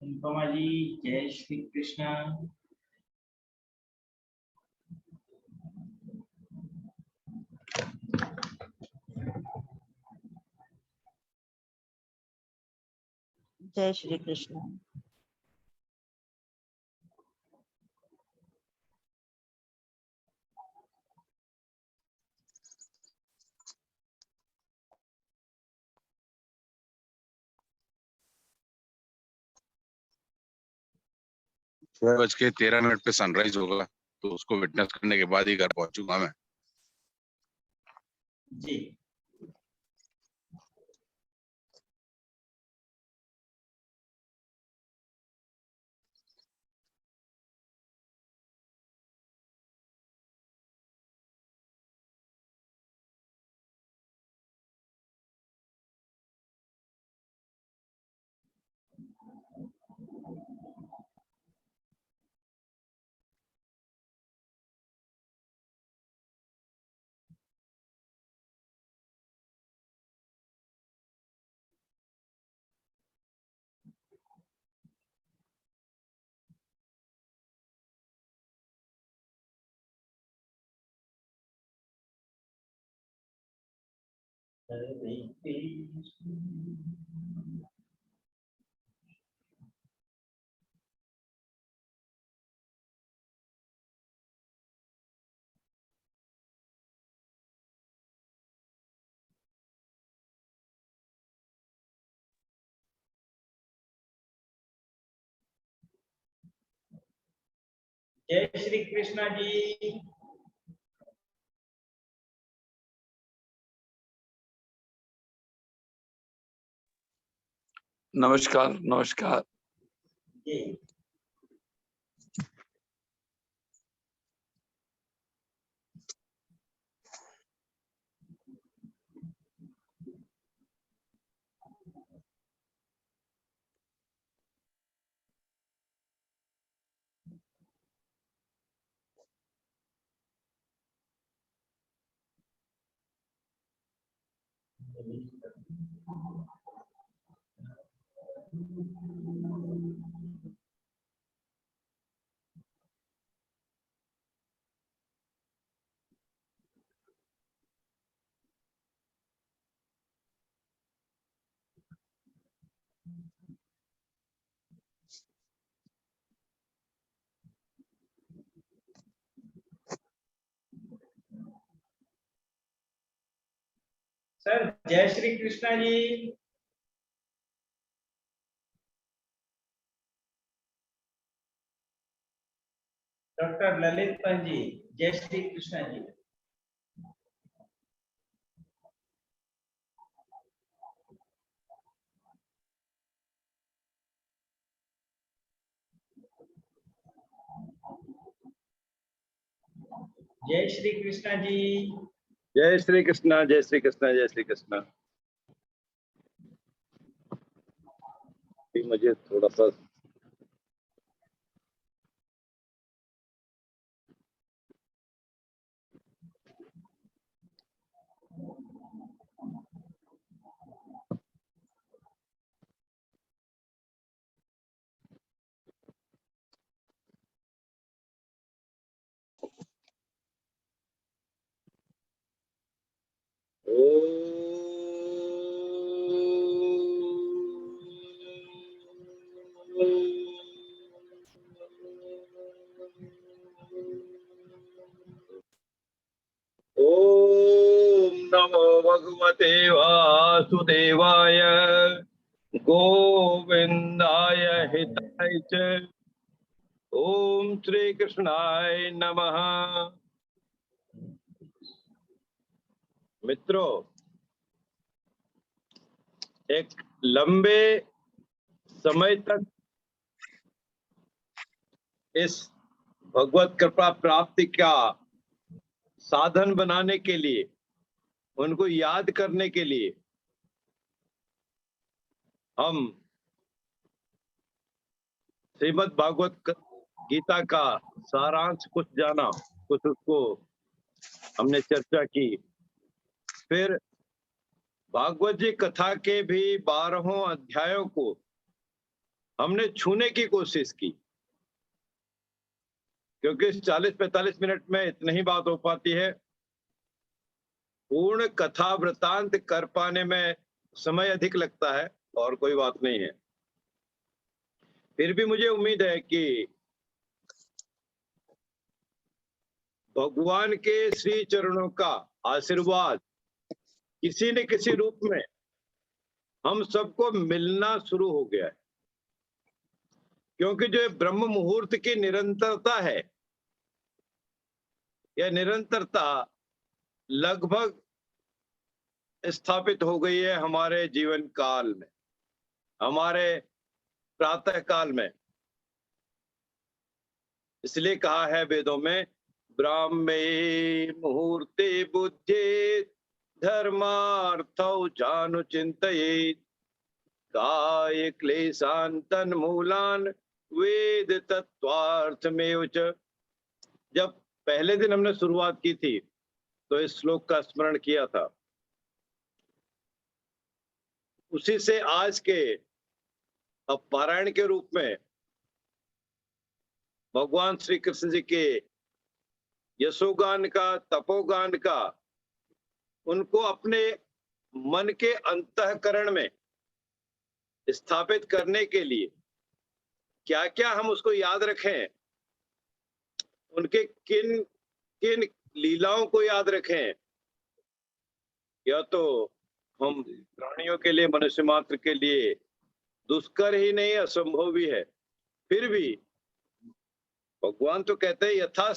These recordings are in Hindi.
अनुपमा जी, जय श्री कृष्ण। जय श्री कृष्ण। छह बज के 13 मिनट पे सनराइज होगा, तो उसको विटनेस करने के बाद ही घर पहुंचूंगा मैं। जी हरे कृष्ण। जय श्री कृष्ण जी। नमस्कार नमस्कार। जी सर, जय श्री कृष्ण जी। डॉक्टर ललित पंत जी, जय श्री कृष्ण जी। जय श्री कृष्ण जी। जय श्री कृष्ण, जय श्री कृष्ण, जय श्री कृष्ण। मुझे थोड़ा सा ओम नमो भगवते वासुदेवाय गोविंदाय हिताय च। ओम श्री कृष्णाय नमः। मित्रों, एक लंबे समय तक इस भगवत कृपा प्राप्ति का साधन बनाने के लिए, उनको याद करने के लिए हम श्रीमद् भागवत गीता का सारांश कुछ जाना, कुछ उसको हमने चर्चा की। फिर भागवत जी कथा के भी 12 अध्यायों को हमने छूने की कोशिश की, क्योंकि 40-45 मिनट में इतनी ही बात हो पाती है। पूर्ण कथा वृतांत कर पाने में समय अधिक लगता है, और कोई बात नहीं है। फिर भी मुझे उम्मीद है कि भगवान के श्री चरणों का आशीर्वाद किसी न किसी रूप में हम सबको मिलना शुरू हो गया है, क्योंकि जो ब्रह्म मुहूर्त की निरंतरता है, यह निरंतरता लगभग स्थापित हो गई है हमारे जीवन काल में, हमारे प्रातः काल में। इसलिए कहा है वेदों में, ब्राह्मे मुहूर्ते बुद्धि धर्मार्थौ चानुचिन्तयेत् काय क्लेशान् तन्मूलान् वेद तत्त्वार्थमेव च। जब पहले दिन हमने शुरुआत की थी तो इस श्लोक का स्मरण किया था, उसी से आज के अब पारायण के रूप में भगवान श्री कृष्ण जी के यशोगान का, तपोगान का, उनको अपने मन के अंतःकरण में स्थापित करने के लिए क्या क्या हम उसको याद रखें, उनके किन किन लीलाओं को याद रखें, या तो हम प्राणियों के लिए, मनुष्य मात्र के लिए दुष्कर ही नहीं, असंभव भी है। फिर भी भगवान तो कहते हैं यथा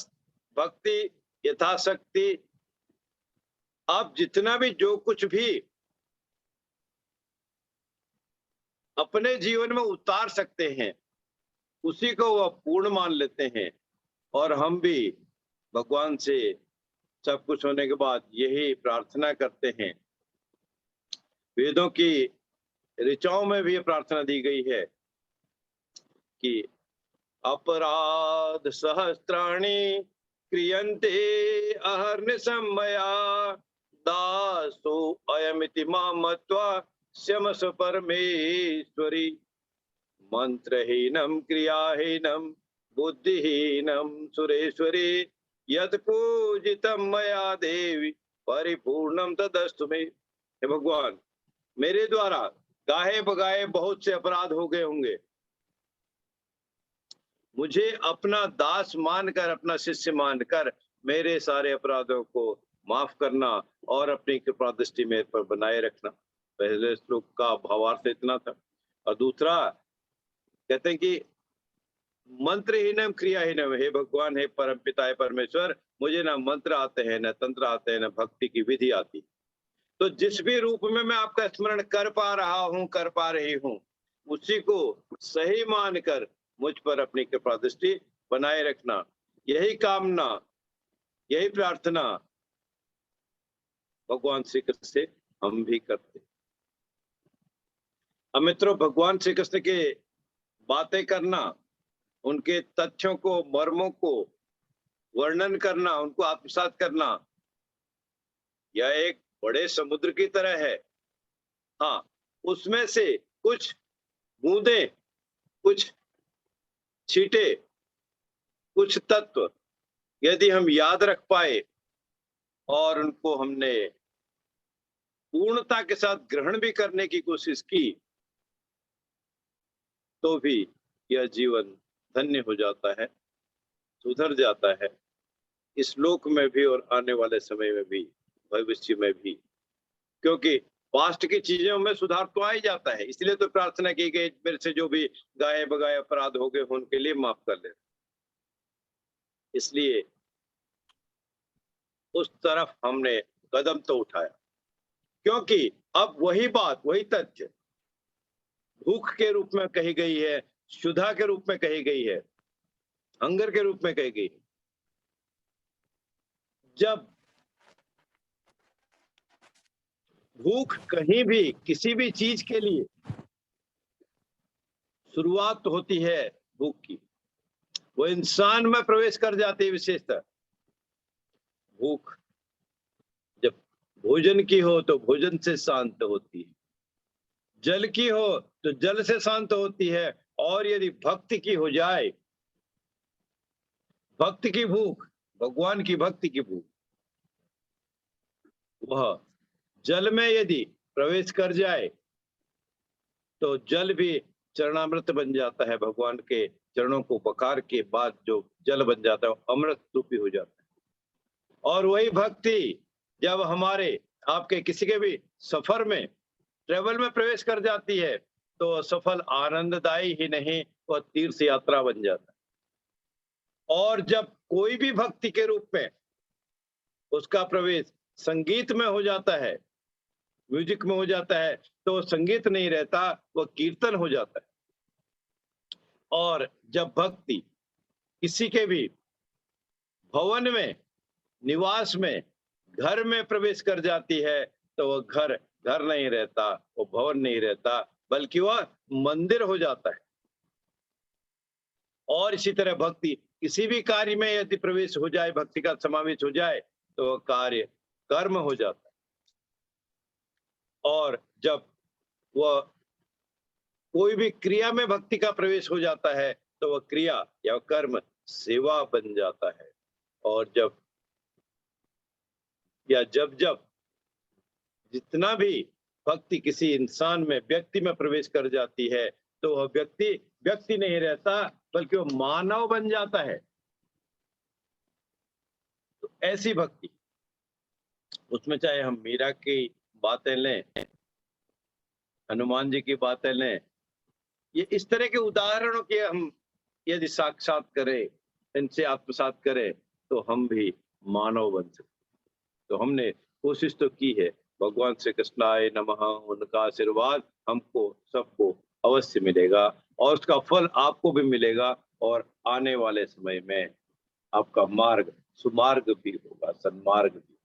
भक्ति यथाशक्ति, आप जितना भी जो कुछ भी अपने जीवन में उतार सकते हैं उसी को वह पूर्ण मान लेते हैं। और हम भी भगवान से सब कुछ होने के बाद यही प्रार्थना करते हैं। वेदों की ऋचाओं में भी ये प्रार्थना दी गई है कि अपराध सहस्त्राणि क्रियन्ते अहर्निशं मया दासो अयमिति मां मत्वा शमस परमेश्वरी मंत्रहीनं क्रियाहीनं बुद्धिहीनं सुरेश्वरी यत् पूजितं मया देवी परिपूर्णं तदस्तु मे। हे भगवान, मेरे द्वारा गाहे बगाए बहुत से अपराध हो गए होंगे, मुझे अपना दास मानकर, अपना शिष्य मानकर मेरे सारे अपराधों को माफ करना और अपनी कृपा दृष्टि मेरे पर बनाए रखना। पहले श्लोक का भावार्थ इतना था। और दूसरा कहते हैं कि मंत्रहीनम क्रियाहीनम, हे भगवान, हे परम पिता, हे परमेश्वर, मुझे ना मंत्र आते हैं, ना तंत्र आते हैं, ना भक्ति की विधि आती। तो जिस भी रूप में मैं आपका स्मरण कर पा रहा हूं, कर पा रही हूं, उसी को सही मानकर मुझ पर अपनी कृपा दृष्टि बनाए रखना, यही कामना, यही प्रार्थना भगवान श्री कृष्ण से हम भी करते। अब मित्रों, भगवान श्री कृष्ण के बातें करना, उनके तथ्यों को, मर्मों को वर्णन करना, उनको आत्मसात करना, यह एक बड़े समुद्र की तरह है। हाँ, उसमें से कुछ बूंदे, कुछ छींटे, कुछ तत्व यदि हम याद रख पाए और उनको हमने पूर्णता के साथ ग्रहण भी करने की कोशिश की, तो भी यह जीवन धन्य हो जाता है, सुधर जाता है, इस लोक में भी और आने वाले समय में भी, भविष्य में भी। क्योंकि पास्ट की चीजों में सुधार तो आ ही जाता है। इसलिए तो प्रार्थना की गई, मेरे से जो भी गाये बगाए अपराध हो गए उनके लिए माफ कर ले। इसलिए उस तरफ हमने कदम तो उठाया, क्योंकि अब वही बात, वही तथ्य भूख के रूप में कही गई है, क्षुधा के रूप में कही गई है, हंगर के रूप में कही गई है। जब भूख कहीं भी किसी भी चीज के लिए शुरुआत होती है, भूख की, वो इंसान में प्रवेश कर जाती है। विशेषतः भूख जब भोजन की हो तो भोजन से शांत होती है, जल की हो तो जल से शांत होती है, और यदि भक्ति की हो जाए, भक्ति की भूख, भगवान की भक्ति की भूख, वह जल में यदि प्रवेश कर जाए तो जल भी चरणामृत बन जाता है। भगवान के चरणों को बकार के बाद जो जल बन जाता है वो अमृत रूपी हो जाता है। और वही भक्ति जब हमारे आपके किसी के भी सफर में, ट्रेवल में प्रवेश कर जाती है तो सफल आनंददायी ही नहीं, वह तीर्थ यात्रा बन जाता है। और जब कोई भी भक्ति के रूप में उसका प्रवेश संगीत में हो जाता है, म्यूजिक में हो जाता है, तो संगीत नहीं रहता, वह कीर्तन हो जाता है। और जब भक्ति किसी के भी भवन में, निवास में, घर में प्रवेश कर जाती है तो वह घर घर नहीं रहता, वो भवन नहीं रहता, बल्कि वह मंदिर हो जाता है। और इसी तरह भक्ति किसी भी कार्य में यदि प्रवेश हो जाए, भक्ति का समावेश हो जाए, तो वह कार्य कर्म हो जाता है। और जब वह कोई भी क्रिया में भक्ति का प्रवेश हो जाता है तो वह क्रिया या कर्म सेवा बन जाता है। और जब जितना भी भक्ति किसी इंसान में, व्यक्ति में प्रवेश कर जाती है तो वह व्यक्ति नहीं रहता, बल्कि वो मानव बन जाता है। तो ऐसी भक्ति, उसमें चाहे हम मीरा की बातें लें, हनुमान जी की बातें लें, ये इस तरह के उदाहरणों के हम यदि साक्षात करें, इनसे आत्मसात करें, तो हम भी मानव बन सकते। तो हमने कोशिश तो की है। भगवान श्री कृष्णाय नमः, उनका आशीर्वाद हमको सबको अवश्य मिलेगा और उसका फल आपको भी मिलेगा। और आने वाले समय में आपका मार्ग सुमार्ग भी होगा, सन्मार्ग भी।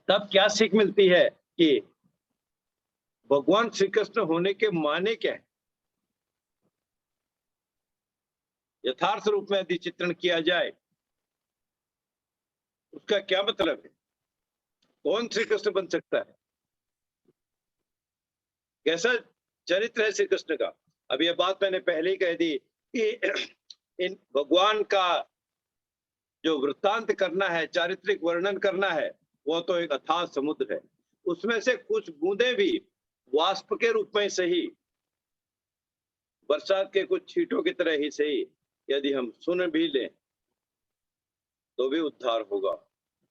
तब क्या सीख मिलती है कि भगवान श्री कृष्ण होने के माने क्या है? यथार्थ रूप में यदि चित्रण किया जाए, उसका क्या मतलब है? कौन श्री कृष्ण बन सकता है? कैसा चरित्र है श्री कृष्ण का? अब यह बात मैंने पहले ही कह दी कि इन भगवान का जो वृत्तांत करना है, चारित्रिक वर्णन करना है, वो तो एक अथाह समुद्र है। उसमें से कुछ बूंदे भी वाष्प के रूप में सही, बरसात के कुछ छींटों की तरह ही सही, यदि हम सुन भी लें तो भी उद्धार होगा,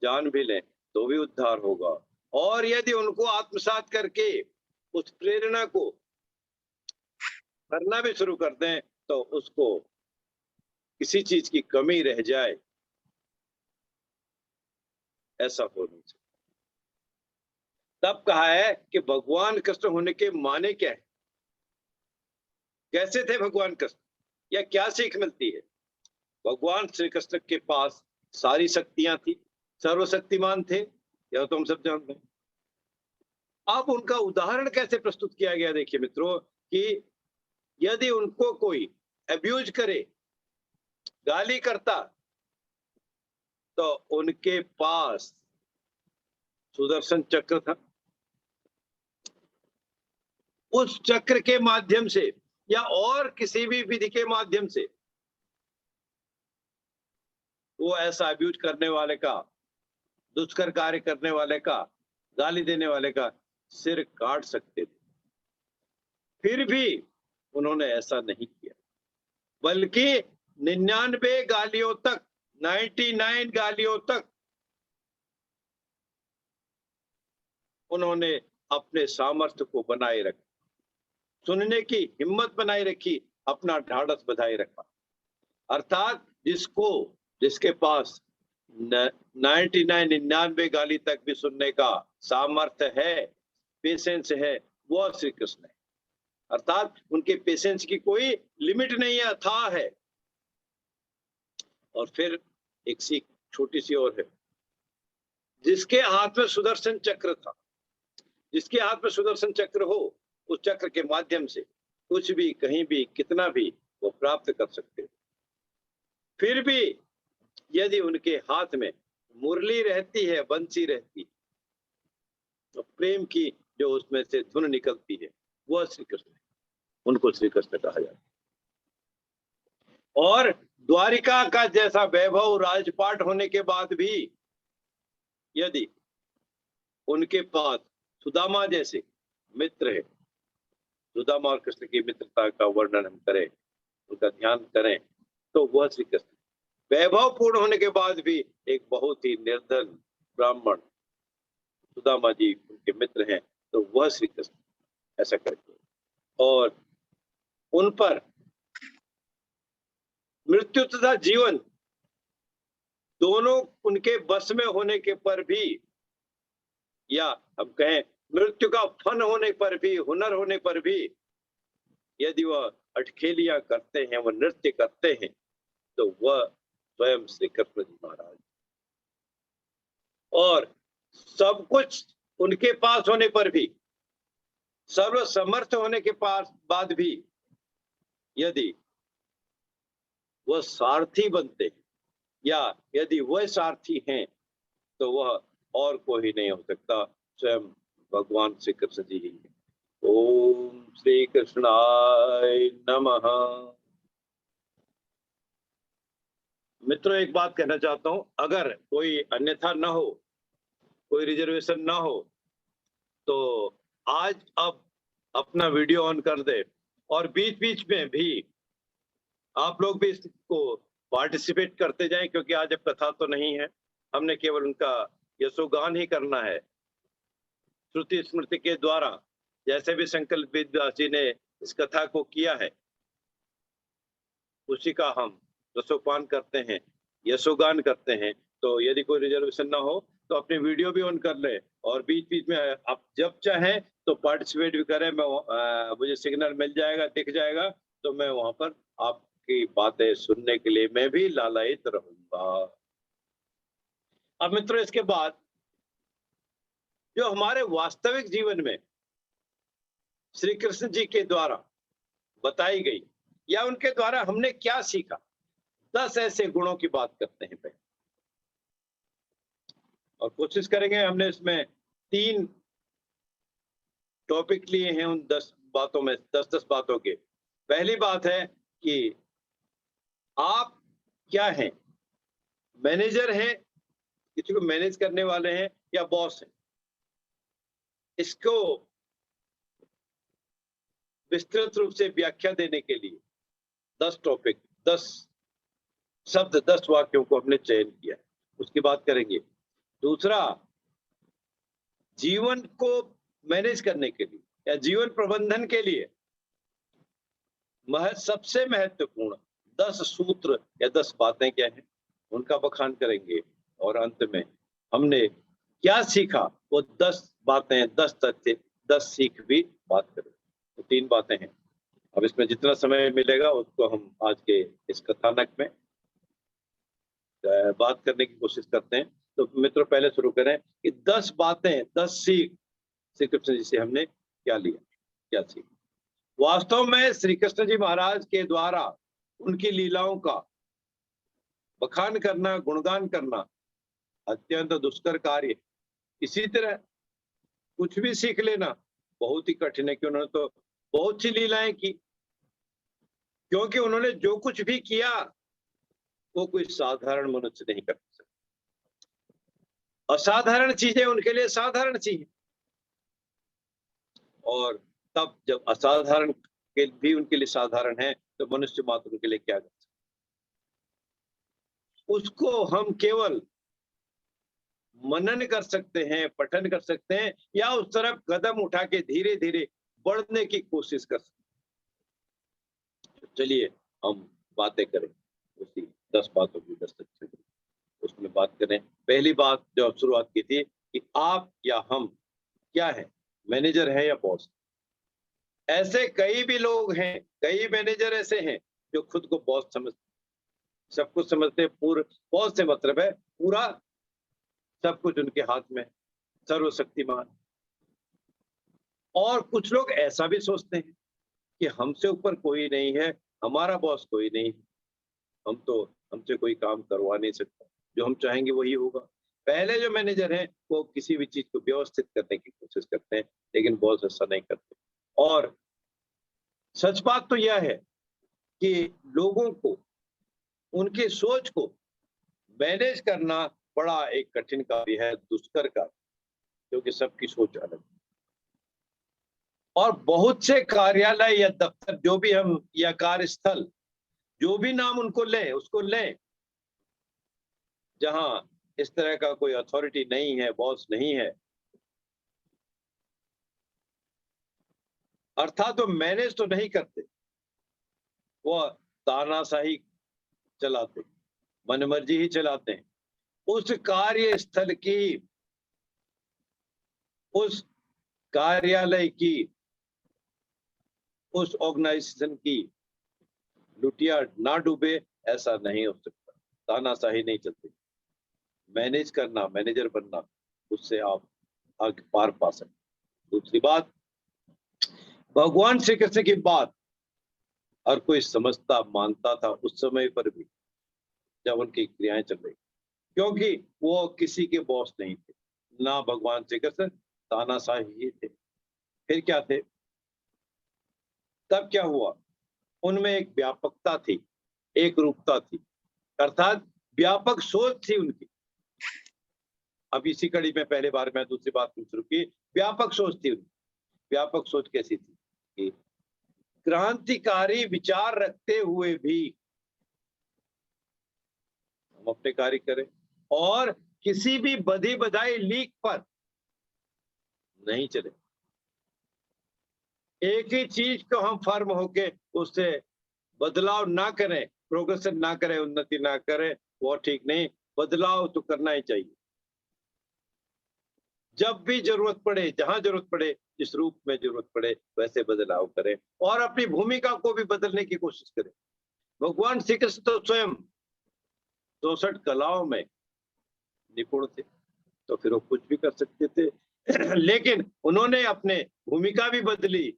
जान भी लें तो भी उद्धार होगा। और यदि उनको आत्मसात करके उस प्रेरणा को करना भी शुरू कर दें तो उसको किसी चीज की कमी रह जाए, ऐसा हो नहीं सकता। तब कहा है कि भगवान कृष्ण होने के माने क्या है, कैसे थे भगवान कृष्ण, या क्या सीख मिलती है? भगवान श्री कृष्ण के पास सारी शक्तियां थी, सर्वशक्तिमान थे, यह तो हम सब जानते हैं। अब उनका उदाहरण कैसे प्रस्तुत किया गया, देखिए मित्रों, कि यदि उनको कोई अब्यूज करे, गाली करता, तो उनके पास सुदर्शन चक्र था। उस चक्र के माध्यम से या और किसी भी विधि के माध्यम से वो ऐसा अब्यूज करने वाले का, दुष्कर कार्य करने वाले का, गाली देने वाले का सिर काट सकते थे। फिर भी उन्होंने ऐसा नहीं किया, बल्कि 99 गालियों तक, 99 गालियों तक उन्होंने अपने सामर्थ्य को बनाए रखा, सुनने की हिम्मत बनाए रखी, अपना ढाढ़स बधाए रखा। अर्थात जिसके पास 99 गाली तक भी सुनने का सामर्थ्य है, पेशेंस है, वो श्री कृष्ण है। अर्थात उनके पेशेंस की कोई लिमिट नहीं है, अथाह है। और फिर एक सीख छोटी सी और है, जिसके हाथ में सुदर्शन चक्र था, जिसके हाथ में सुदर्शन चक्र हो, उस चक्र के माध्यम से कुछ भी, कहीं भी, कितना भी वो प्राप्त कर सकते हैं। फिर भी यदि उनके हाथ में मुरली रहती है, बंसी रहती है, तो प्रेम की जो उसमें से धुन निकलती है, वह श्री कृष्ण है। उनको श्री कृष्ण कहा जाता है। और द्वारिका का जैसा वैभव राजपाट होने के बाद भी यदि उनके पास सुदामा जैसे मित्र है, सुदामा और कृष्ण की मित्रता का वर्णन हम करें, उनका ध्यान करें, तो वह श्री कृष्ण वैभव पूर्ण होने के बाद भी एक बहुत ही निर्धन ब्राह्मण सुदामा जी उनके मित्र हैं, तो वह श्री कृष्ण ऐसा करके और उन पर मृत्यु तथा जीवन दोनों उनके बस में होने के पर भी, या हम कहें मृत्यु का फन होने पर भी, हुनर होने पर भी यदि वह अटखेलियां करते हैं, वह नृत्य करते हैं, तो वह स्वयं श्री कृष्ण जी महाराज। और सब कुछ उनके पास होने पर भी, सर्व समर्थ होने के पास बाद भी यदि वह सारथी बनते या यदि वह सारथी हैं, तो वह और कोई नहीं हो सकता, स्वयं भगवान श्री कृष्ण जी ही है। ओम श्री कृष्णाय नमः। मित्रों, एक बात कहना चाहता हूं, अगर कोई अन्यथा न हो, कोई रिजर्वेशन ना हो, तो आज अब अपना वीडियो ऑन कर दे और बीच बीच में भी आप लोग भी इसको पार्टिसिपेट करते जाएं, क्योंकि आज अब कथा तो नहीं है, हमने केवल उनका यशोगान ही करना है श्रुति स्मृति के द्वारा। जैसे भी संकल्प वेदव्यास जी ने इस कथा को किया है, उसी का हम रसोपान करते हैं, यशोगान करते हैं। तो यदि कोई रिजर्वेशन ना हो तो अपने वीडियो भी ऑन कर ले और बीच बीच में आप जब चाहें तो पार्टिसिपेट भी करें। मैं मुझे सिग्नल मिल जाएगा, दिख जाएगा, तो मैं वहां पर आपकी बातें सुनने के लिए मैं भी लालायित रहूंगा। अब मित्रों, इसके बाद जो हमारे वास्तविक जीवन में श्री कृष्ण जी के द्वारा बताई गई या उनके द्वारा हमने क्या सीखा, 10 ऐसे गुणों की बात करते हैं पहले, और कोशिश करेंगे। हमने इसमें 3 टॉपिक लिए हैं उन 10 बातों में, 10 बातों के। पहली बात है कि आप क्या हैं, मैनेजर हैं, किसी को मैनेज करने वाले हैं या बॉस हैं। इसको विस्तृत रूप से व्याख्या देने के लिए 10 टॉपिक, 10 शब्द, 10 वाक्यों को हमने चयन किया है, उसकी बात करेंगे। दूसरा, जीवन को मैनेज करने के लिए या जीवन प्रबंधन के लिए सबसे महत्वपूर्ण 10 सूत्र या 10 बातें क्या हैं, उनका बखान करेंगे। और अंत में हमने क्या सीखा, वो 10 बातें, 10 तथ्य, 10 सीख भी बात करेंगे। तो 3 बातें हैं। अब इसमें जितना समय मिलेगा उसको हम आज के इस कथानक में बात करने की कोशिश करते हैं। तो मित्रों, पहले शुरू करें कि 10 बातें, 10 सीख श्री कृष्ण जी से हमने क्या लिया, क्या सीख। वास्तव में श्री कृष्ण जी महाराज के द्वारा उनकी लीलाओं का बखान करना, गुणगान करना अत्यंत दुष्कर कार्य है। इसी तरह कुछ भी सीख लेना बहुत ही कठिन है, कि उन्होंने तो बहुत सी लीलाएं की, क्योंकि उन्होंने जो कुछ भी किया वो कोई साधारण मनुष्य नहीं कर सकता। असाधारण चीजें उनके लिए साधारण चीजें, और तब जब असाधारण के भी उनके लिए साधारण है, तो मनुष्य मात्र उनके लिए क्या कर सकता। उसको हम केवल मनन कर सकते हैं, पठन कर सकते हैं, या उस तरफ कदम उठा के धीरे धीरे बढ़ने की कोशिश कर सकते हैं। चलिए हम बातें करें उसी 10 बातों की, 10 तथ्यों की, उसमें बात करें। पहली बात जो शुरुआत की थी कि आप या हम क्या है, मैनेजर है या बॉस। ऐसे कई भी लोग हैं, कई मैनेजर ऐसे हैं जो खुद को बॉस समझते, सब कुछ समझते, पूरा बॉस से मतलब है पूरा सब कुछ उनके हाथ में, सर्वशक्तिमान। और कुछ लोग ऐसा भी सोचते हैं कि हमसे ऊपर कोई नहीं है, हमारा बॉस कोई नहीं है, हम तो हमसे कोई काम करवा नहीं सकता, जो हम चाहेंगे वही होगा। पहले जो मैनेजर हैं वो किसी भी चीज को व्यवस्थित करने की कोशिश करते हैं, लेकिन बॉस ऐसा नहीं करते। और सच बात तो यह है कि लोगों को, उनकी सोच को मैनेज करना बड़ा एक कठिन कार्य है, दुष्कर कार्य, क्योंकि सबकी सोच अलग है। और बहुत से कार्यालय या दफ्तर, जो भी हम, या कार्यस्थल, जो भी नाम उनको लें, उसको लें, जहां इस तरह का कोई अथॉरिटी नहीं है, बॉस नहीं है, अर्थात वो मैनेज तो नहीं करते, वो तानाशाही चलाते, मनमर्जी ही चलाते हैं। उस कार्यस्थल की, उस कार्यालय की, उस ऑर्गेनाइजेशन की लुटिया ना डूबे, ऐसा नहीं हो सकता। तानाशाही नहीं चलती। मैनेज करना, मैनेजर बनना, उससे आप आगे पार पा सकते। दूसरी बात, भगवान श्री कृष्ण की बात हर कोई समझता, मानता था उस समय पर भी, जब उनकी क्रियाएं चल रही, क्योंकि वो किसी के बॉस नहीं थे, ना भगवान श्री कृष्ण, तानाशाही ही थे। फिर क्या थे? तब क्या हुआ? उनमें एक व्यापकता थी, एक रूपता थी, अर्थात व्यापक सोच थी उनकी। अब इसी कड़ी में पहले बार में दूसरी बात शुरू की, व्यापक सोच थी उनकी। व्यापक सोच कैसी थी कि क्रांतिकारी विचार रखते हुए भी हम अपने कार्य करें, और किसी भी बधी बधाई लीक पर नहीं चले। एक ही चीज को हम फर्म होके उससे बदलाव ना करें, प्रोग्रेशन ना करें, उन्नति ना करें, वो ठीक नहीं। बदलाव तो करना ही चाहिए। जब भी जरूरत पड़े, जहां जरूरत पड़े, जिस रूप में जरूरत पड़े, वैसे बदलाव करें और अपनी भूमिका को भी बदलने की कोशिश करें। भगवान श्री कृष्ण तो स्वयं 64 कलाओं में निपुण थे, तो फिर वो कुछ भी कर सकते थे। लेकिन उन्होंने अपने भूमिका भी बदली,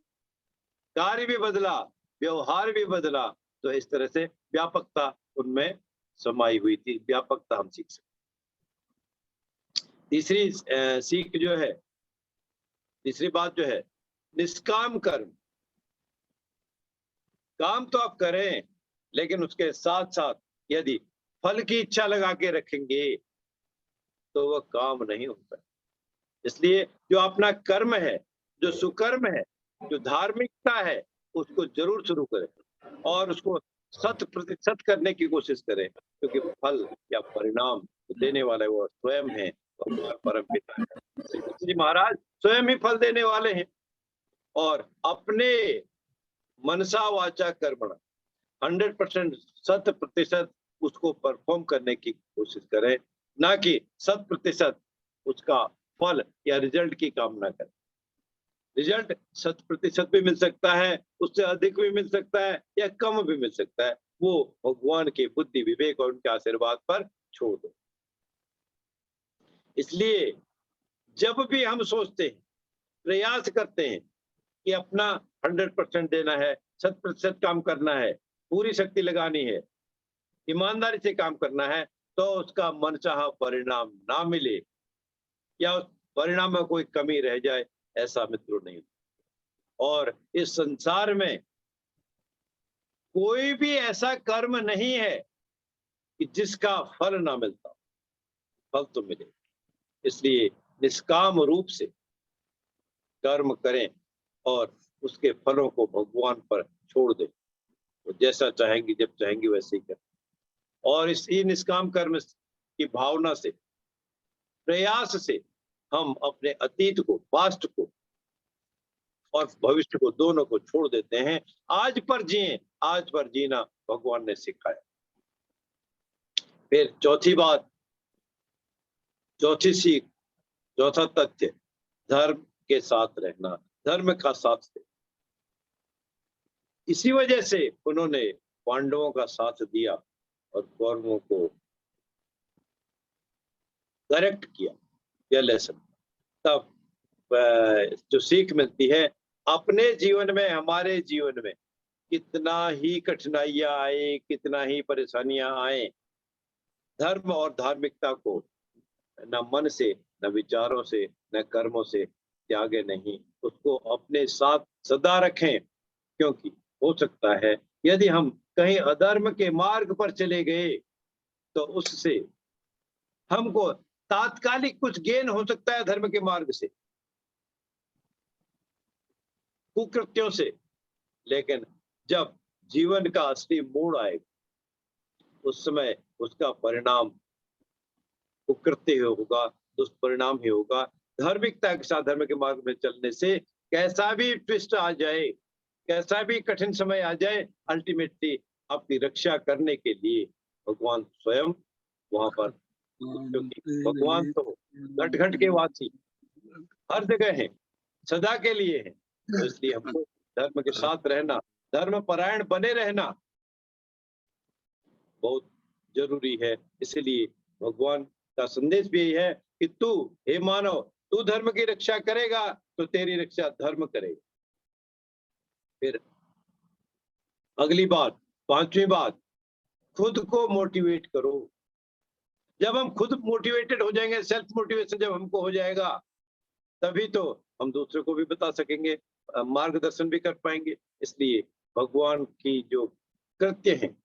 कार्य भी बदला, व्यवहार भी बदला, तो इस तरह से व्यापकता उनमें समाई हुई थी। व्यापकता हम सीख सकते। तीसरी सीख जो है, तीसरी बात जो है, निष्काम कर्म। काम तो आप करें, लेकिन उसके साथ साथ यदि फल की इच्छा लगा के रखेंगे तो वह काम नहीं होता। इसलिए जो अपना कर्म है, जो सुकर्म है, जो धार्मिकता है, उसको जरूर शुरू करें और उसको 100% करने की कोशिश करें, क्योंकि फल या परिणाम देने वाले वो स्वयं है, भगवान परम पिता है। श्री कृष्ण जी महाराज स्वयं ही फल देने वाले हैं, और अपने मनसा वाचा कर्मणा 100%, 100% उसको परफॉर्म करने की कोशिश करें, ना कि 100% उसका फल या रिजल्ट की कामना करें। रिजल्ट 100% भी मिल सकता है, उससे अधिक भी मिल सकता है, या कम भी मिल सकता है। वो भगवान के बुद्धि, विवेक और उनके आशीर्वाद पर छोड़ दो। इसलिए जब भी हम सोचते हैं, प्रयास करते हैं कि अपना 100% देना है, 100% काम करना है, पूरी शक्ति लगानी है, ईमानदारी से काम करना है, तो उसका मनचाहा परिणाम ना मिले या उस परिणाम में कोई कमी रह जाए, ऐसा मित्रों नहीं। और इस संसार में कोई भी ऐसा कर्म नहीं है कि जिसका फल ना मिलता, फल तो मिले। इसलिए निष्काम रूप से कर्म करें और उसके फलों को भगवान पर छोड़ दें। वो जैसा चाहेंगे, जब चाहेंगे वैसे ही करें। और इसी निष्काम कर्म की भावना से, प्रयास से हम अपने अतीत को, पास्ट को और भविष्य को, दोनों को छोड़ देते हैं। आज पर जिए, आज पर जीना भगवान ने सिखाया। फिर चौथी बात, चौथी सीख, चौथा तथ्य, धर्म के साथ रहना, धर्म का साथ दे। इसी वजह से उन्होंने पांडवों का साथ दिया और कौरवों को करेक्ट किया। यह लेसन तब जो सीख मिलती है, अपने जीवन में, हमारे जीवन में कितना ही कठिनाइयां आए, कितना ही परेशानियां आए, धर्म और धार्मिकता को न मन से, न विचारों से, न कर्मों से त्यागे नहीं, उसको अपने साथ सदा रखें, क्योंकि हो सकता है। यदि हम कहीं अधर्म के मार्ग पर चले गए तो उससे हमको तात्कालिक कुछ गेन हो सकता है धर्म के मार्ग से, कुकृत्यों से, लेकिन जब जीवन का असली मोड़ आएगा उस समय उसका परिणाम कुकृत्य ही होगा, दुष्परिणाम ही होगा। धार्मिकता के साथ धर्म के मार्ग में चलने से कैसा भी ट्विस्ट आ जाए, कैसा भी कठिन समय आ जाए, अल्टीमेटली आपकी रक्षा करने के लिए भगवान स्वयं वहां पर, क्योंकि भगवान तो घट घट के वासी हर जगह है, सदा के लिए है। तो इसलिए हमको धर्म के साथ रहना, धर्म परायण बने रहना बहुत जरूरी है। इसलिए भगवान का संदेश भी यही है कि तू, हे मानव, तू धर्म की रक्षा करेगा तो तेरी रक्षा धर्म करेगा। फिर अगली बात, पांचवी बात, खुद को मोटिवेट करो। जब हम खुद मोटिवेटेड हो जाएंगे, सेल्फ मोटिवेशन जब हमको हो जाएगा, तभी तो हम दूसरे को भी बता सकेंगे, मार्गदर्शन भी कर पाएंगे। इसलिए भगवान की जो कृत्य हैं,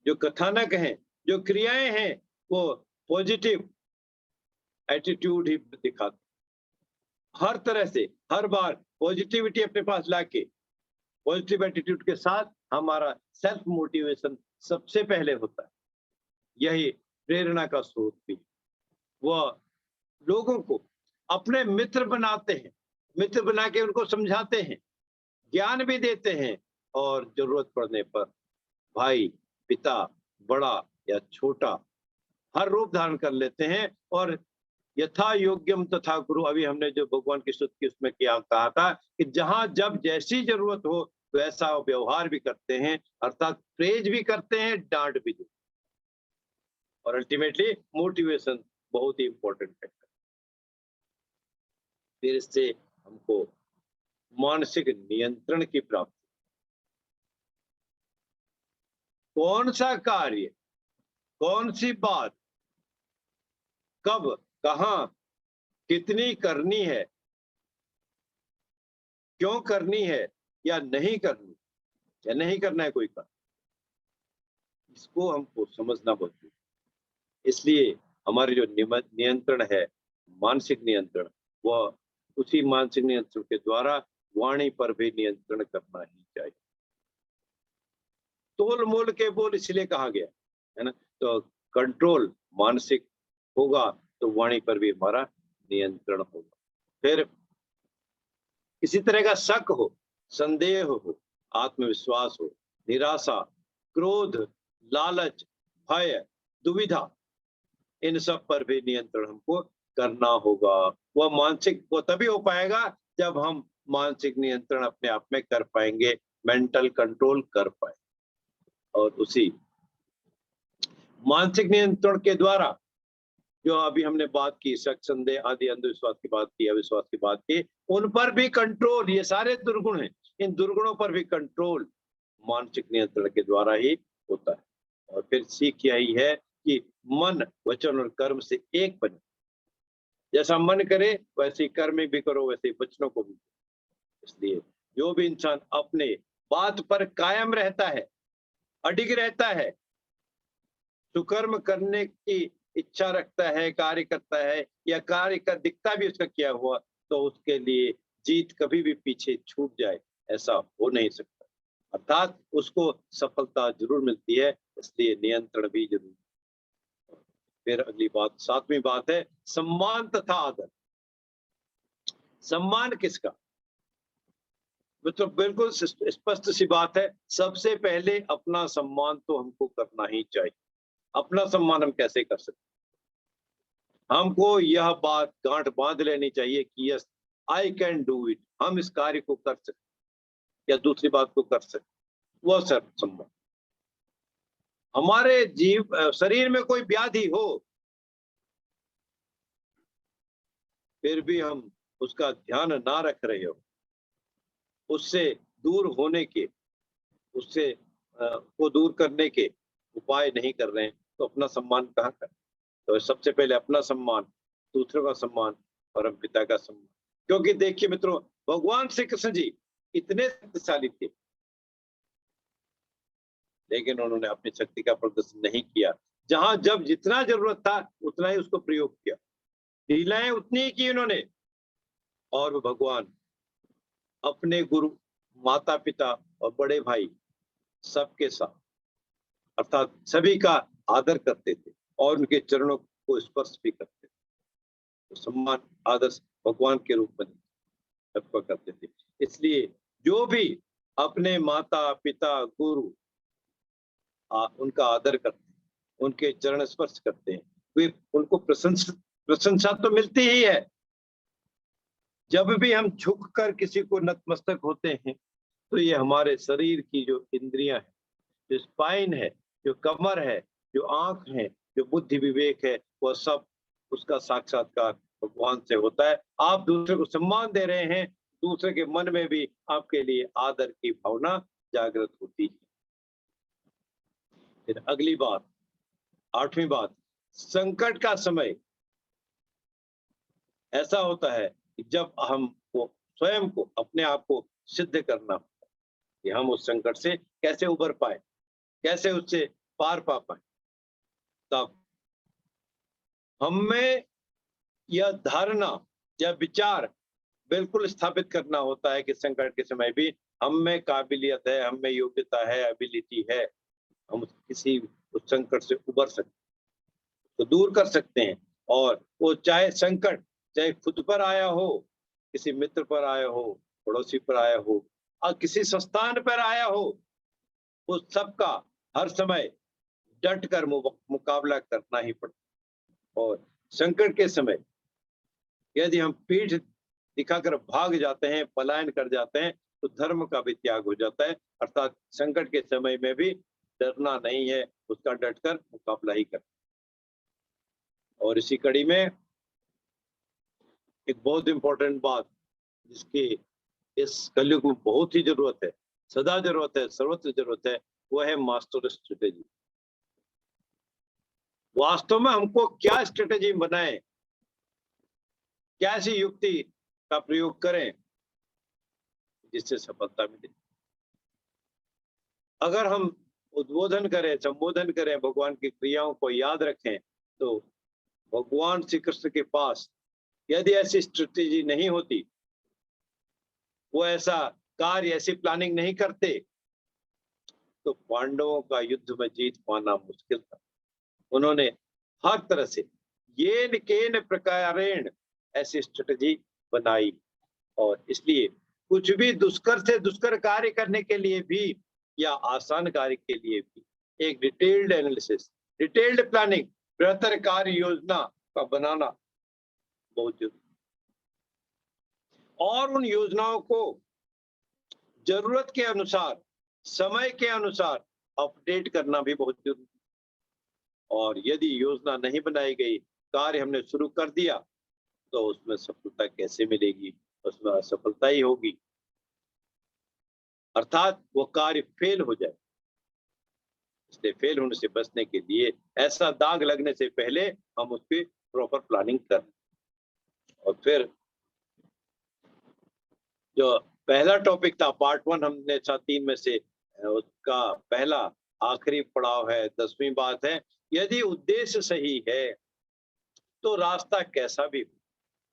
जो कथानक हैं, जो क्रियाएं हैं, वो पॉजिटिव एटीट्यूड ही दिखाते, हर तरह से, हर बार पॉजिटिविटी अपने पास लाके, पॉजिटिव एटीट्यूड के साथ हमारा सेल्फ मोटिवेशन सबसे पहले होता है। यही प्रेरणा का स्रोत भी। वह लोगों को अपने मित्र बनाते हैं, मित्र बना के उनको समझाते हैं, ज्ञान भी देते हैं, और जरूरत पड़ने पर भाई, पिता, बड़ा या छोटा, हर रूप धारण कर लेते हैं। और यथा योग्यम तथा गुरु, अभी हमने जो भगवान की स्तुति उसमें किया, कहा था कि जहां जब जैसी जरूरत हो वैसा व्यवहार भी करते हैं, अर्थात प्रेज भी करते हैं, डांट भी देते हैं। और अल्टीमेटली मोटिवेशन बहुत ही इंपॉर्टेंट है। फिर इससे हमको मानसिक नियंत्रण की प्राप्ति, कौन सा कार्य, कौन सी बात, कब, कहां, कितनी करनी है, क्यों करनी है या नहीं करनी, या नहीं करना है कोई काम, इसको हमको समझना बहुत जरूरी है। इसलिए हमारे जो नियंत्रण है, मानसिक नियंत्रण, वह उसी मानसिक नियंत्रण के द्वारा वाणी पर भी नियंत्रण करना ही चाहिए। तोल मोल के बोल इसलिए कहा गया है ना। तो कंट्रोल मानसिक होगा तो वाणी पर भी हमारा नियंत्रण होगा। फिर किसी तरह का शक हो, संदेह हो, आत्मविश्वास हो, निराशा, क्रोध, लालच, भय, दुविधा, इन सब पर भी नियंत्रण हमको करना होगा। वह मानसिक वो तभी हो पाएगा जब हम मानसिक नियंत्रण अपने आप में कर पाएंगे, मेंटल कंट्रोल कर पाए। और उसी मानसिक नियंत्रण के द्वारा जो अभी हमने बात की, शक, संदेह आदि अंधविश्वास की बात की, अविश्वास की बात की, उन पर भी कंट्रोल, ये सारे दुर्गुण हैं, इन दुर्गुणों पर भी कंट्रोल मानसिक नियंत्रण के द्वारा ही होता है। और फिर सीख यही है कि मन, वचन और कर्म से एक बने। जैसा मन करे वैसे कर्म भी करो, वैसे वचनों को भी करो। इसलिए जो भी इंसान अपने बात पर कायम रहता है, अडिग रहता है, सुकर्म करने की इच्छा रखता है, कार्य करता है, या कार्य कर दिखता भी उसका किया हुआ, तो उसके लिए जीत कभी भी पीछे छूट जाए ऐसा हो नहीं सकता। अर्थात उसको सफलता जरूर मिलती है। इसलिए नियंत्रण भी जरूरी। फिर अगली बात, सातवीं बात है सम्मान तथा आदर। सम्मान किसका? मतलब बिल्कुल स्पष्ट सी बात है, सबसे पहले अपना सम्मान तो हमको करना ही चाहिए। अपना सम्मान हम कैसे कर सकते? हमको यह बात गांठ बांध लेनी चाहिए कि yes, I can do it, हम इस कार्य को कर सकते या दूसरी बात को कर सकते, वह सर सम्मान। हमारे शरीर में कोई व्याधि हो फिर भी हम उसका ध्यान ना रख रहे हो, उससे दूर होने के, उससे को दूर करने के उपाय नहीं कर रहे हैं, तो अपना सम्मान कहाँ करें? तो सबसे पहले अपना सम्मान, दूसरों का सम्मान, परम पिता का सम्मान। क्योंकि देखिए मित्रों, भगवान श्री कृष्ण जी इतने शक्तिशाली थे, लेकिन उन्होंने अपनी शक्ति का प्रदर्शन नहीं किया। जहां जब जितना जरूरत था उतना ही उसको प्रयोग किया, लीलाएं उतनी ही की उन्होंने। और वो भगवान अपने गुरु, माता पिता और बड़े भाई सबके साथ अर्थात सभी का आदर करते थे और उनके चरणों को स्पर्श भी करते थे। तो सम्मान आदर भगवान के रूप में सबका करते थे। इसलिए जो भी अपने माता पिता गुरु उनका आदर करते हैं, उनके चरण स्पर्श करते हैं, वे उनको प्रशंसा तो मिलती ही है। जब भी हम झुक कर किसी को नतमस्तक होते हैं तो ये हमारे शरीर की जो इंद्रियां हैं, जो स्पाइन है, जो कमर है, जो आंख है, जो बुद्धि विवेक है, वह सब उसका साक्षात्कार भगवान से होता है। आप दूसरे को सम्मान दे रहे हैं, दूसरे के मन में भी आपके लिए आदर की भावना जागृत होती है। फिर अगली बात, 8वीं बात, संकट का समय ऐसा होता है कि जब हमको स्वयं को, अपने आप को सिद्ध करना होता है कि हम उस संकट से कैसे उबर पाए, कैसे उससे पार पा पाए। तब हमें यह धारणा या विचार बिल्कुल स्थापित करना होता है कि संकट के समय भी हम में काबिलियत है, हम में योग्यता है, एबिलिटी है, हम किसी उस संकट से उबर सकते, तो दूर कर सकते हैं। और वो चाहे संकट चाहे खुद पर आया हो, किसी मित्र पर आया हो, पड़ोसी पर आया हो, और किसी संस्थान पर आया हो, उस सबका हर समय डट कर मुकाबला करना ही पड़ता। और संकट के समय यदि हम पीठ दिखाकर भाग जाते हैं, पलायन कर जाते हैं, तो धर्म का भी त्याग हो जाता है। अर्थात संकट के समय में भी डरना नहीं है, उसका डटकर मुकाबला ही करना। और इसी कड़ी में एक बहुत इंपॉर्टेंट बात जिसकी इस कलयुग में बहुत ही जरूरत है, सदा जरूरत है, सर्वत्र जरूरत है, वो है मास्टर स्ट्रेटेजी। वास्तव में हमको क्या स्ट्रेटेजी बनाए, क्या ऐसी युक्ति का प्रयोग करें जिससे सफलता मिले। अगर हम उद्बोधन करें, संबोधन करें, भगवान की क्रियाओं को याद रखें, तो भगवान श्री कृष्ण के पास यदि ऐसी स्ट्रेटेजी नहीं होती, वो ऐसा कार्य, ऐसी प्लानिंग नहीं करते, तो पांडवों का युद्ध में जीत पाना मुश्किल था। उन्होंने हर तरह से येन केन प्रकारेण ऐसी स्ट्रेटेजी बनाई। और इसलिए कुछ भी दुष्कर से दुष्कर कार्य करने के लिए भी या आसान कार्य के लिए भी एक डिटेल्ड एनालिसिस, डिटेल्ड प्लानिंग, बेहतर कार्य योजना का बनाना बहुत जरूरी। और उन योजनाओं को जरूरत के अनुसार, समय के अनुसार अपडेट करना भी बहुत जरूरी। और यदि योजना नहीं बनाई गई, कार्य हमने शुरू कर दिया, तो उसमें सफलता कैसे मिलेगी? उसमें असफलता ही होगी, अर्थात वो कार्य फेल हो जाए। इसलिए फेल होने से बचने के लिए, ऐसा दाग लगने से पहले हम उसकी प्रॉपर प्लानिंग करें। और फिर जो पहला टॉपिक था, पार्ट 1 हमने 3 में से, उसका पहला आखिरी पड़ाव है, 10वीं बात है, यदि उद्देश्य सही है तो रास्ता कैसा भी हो।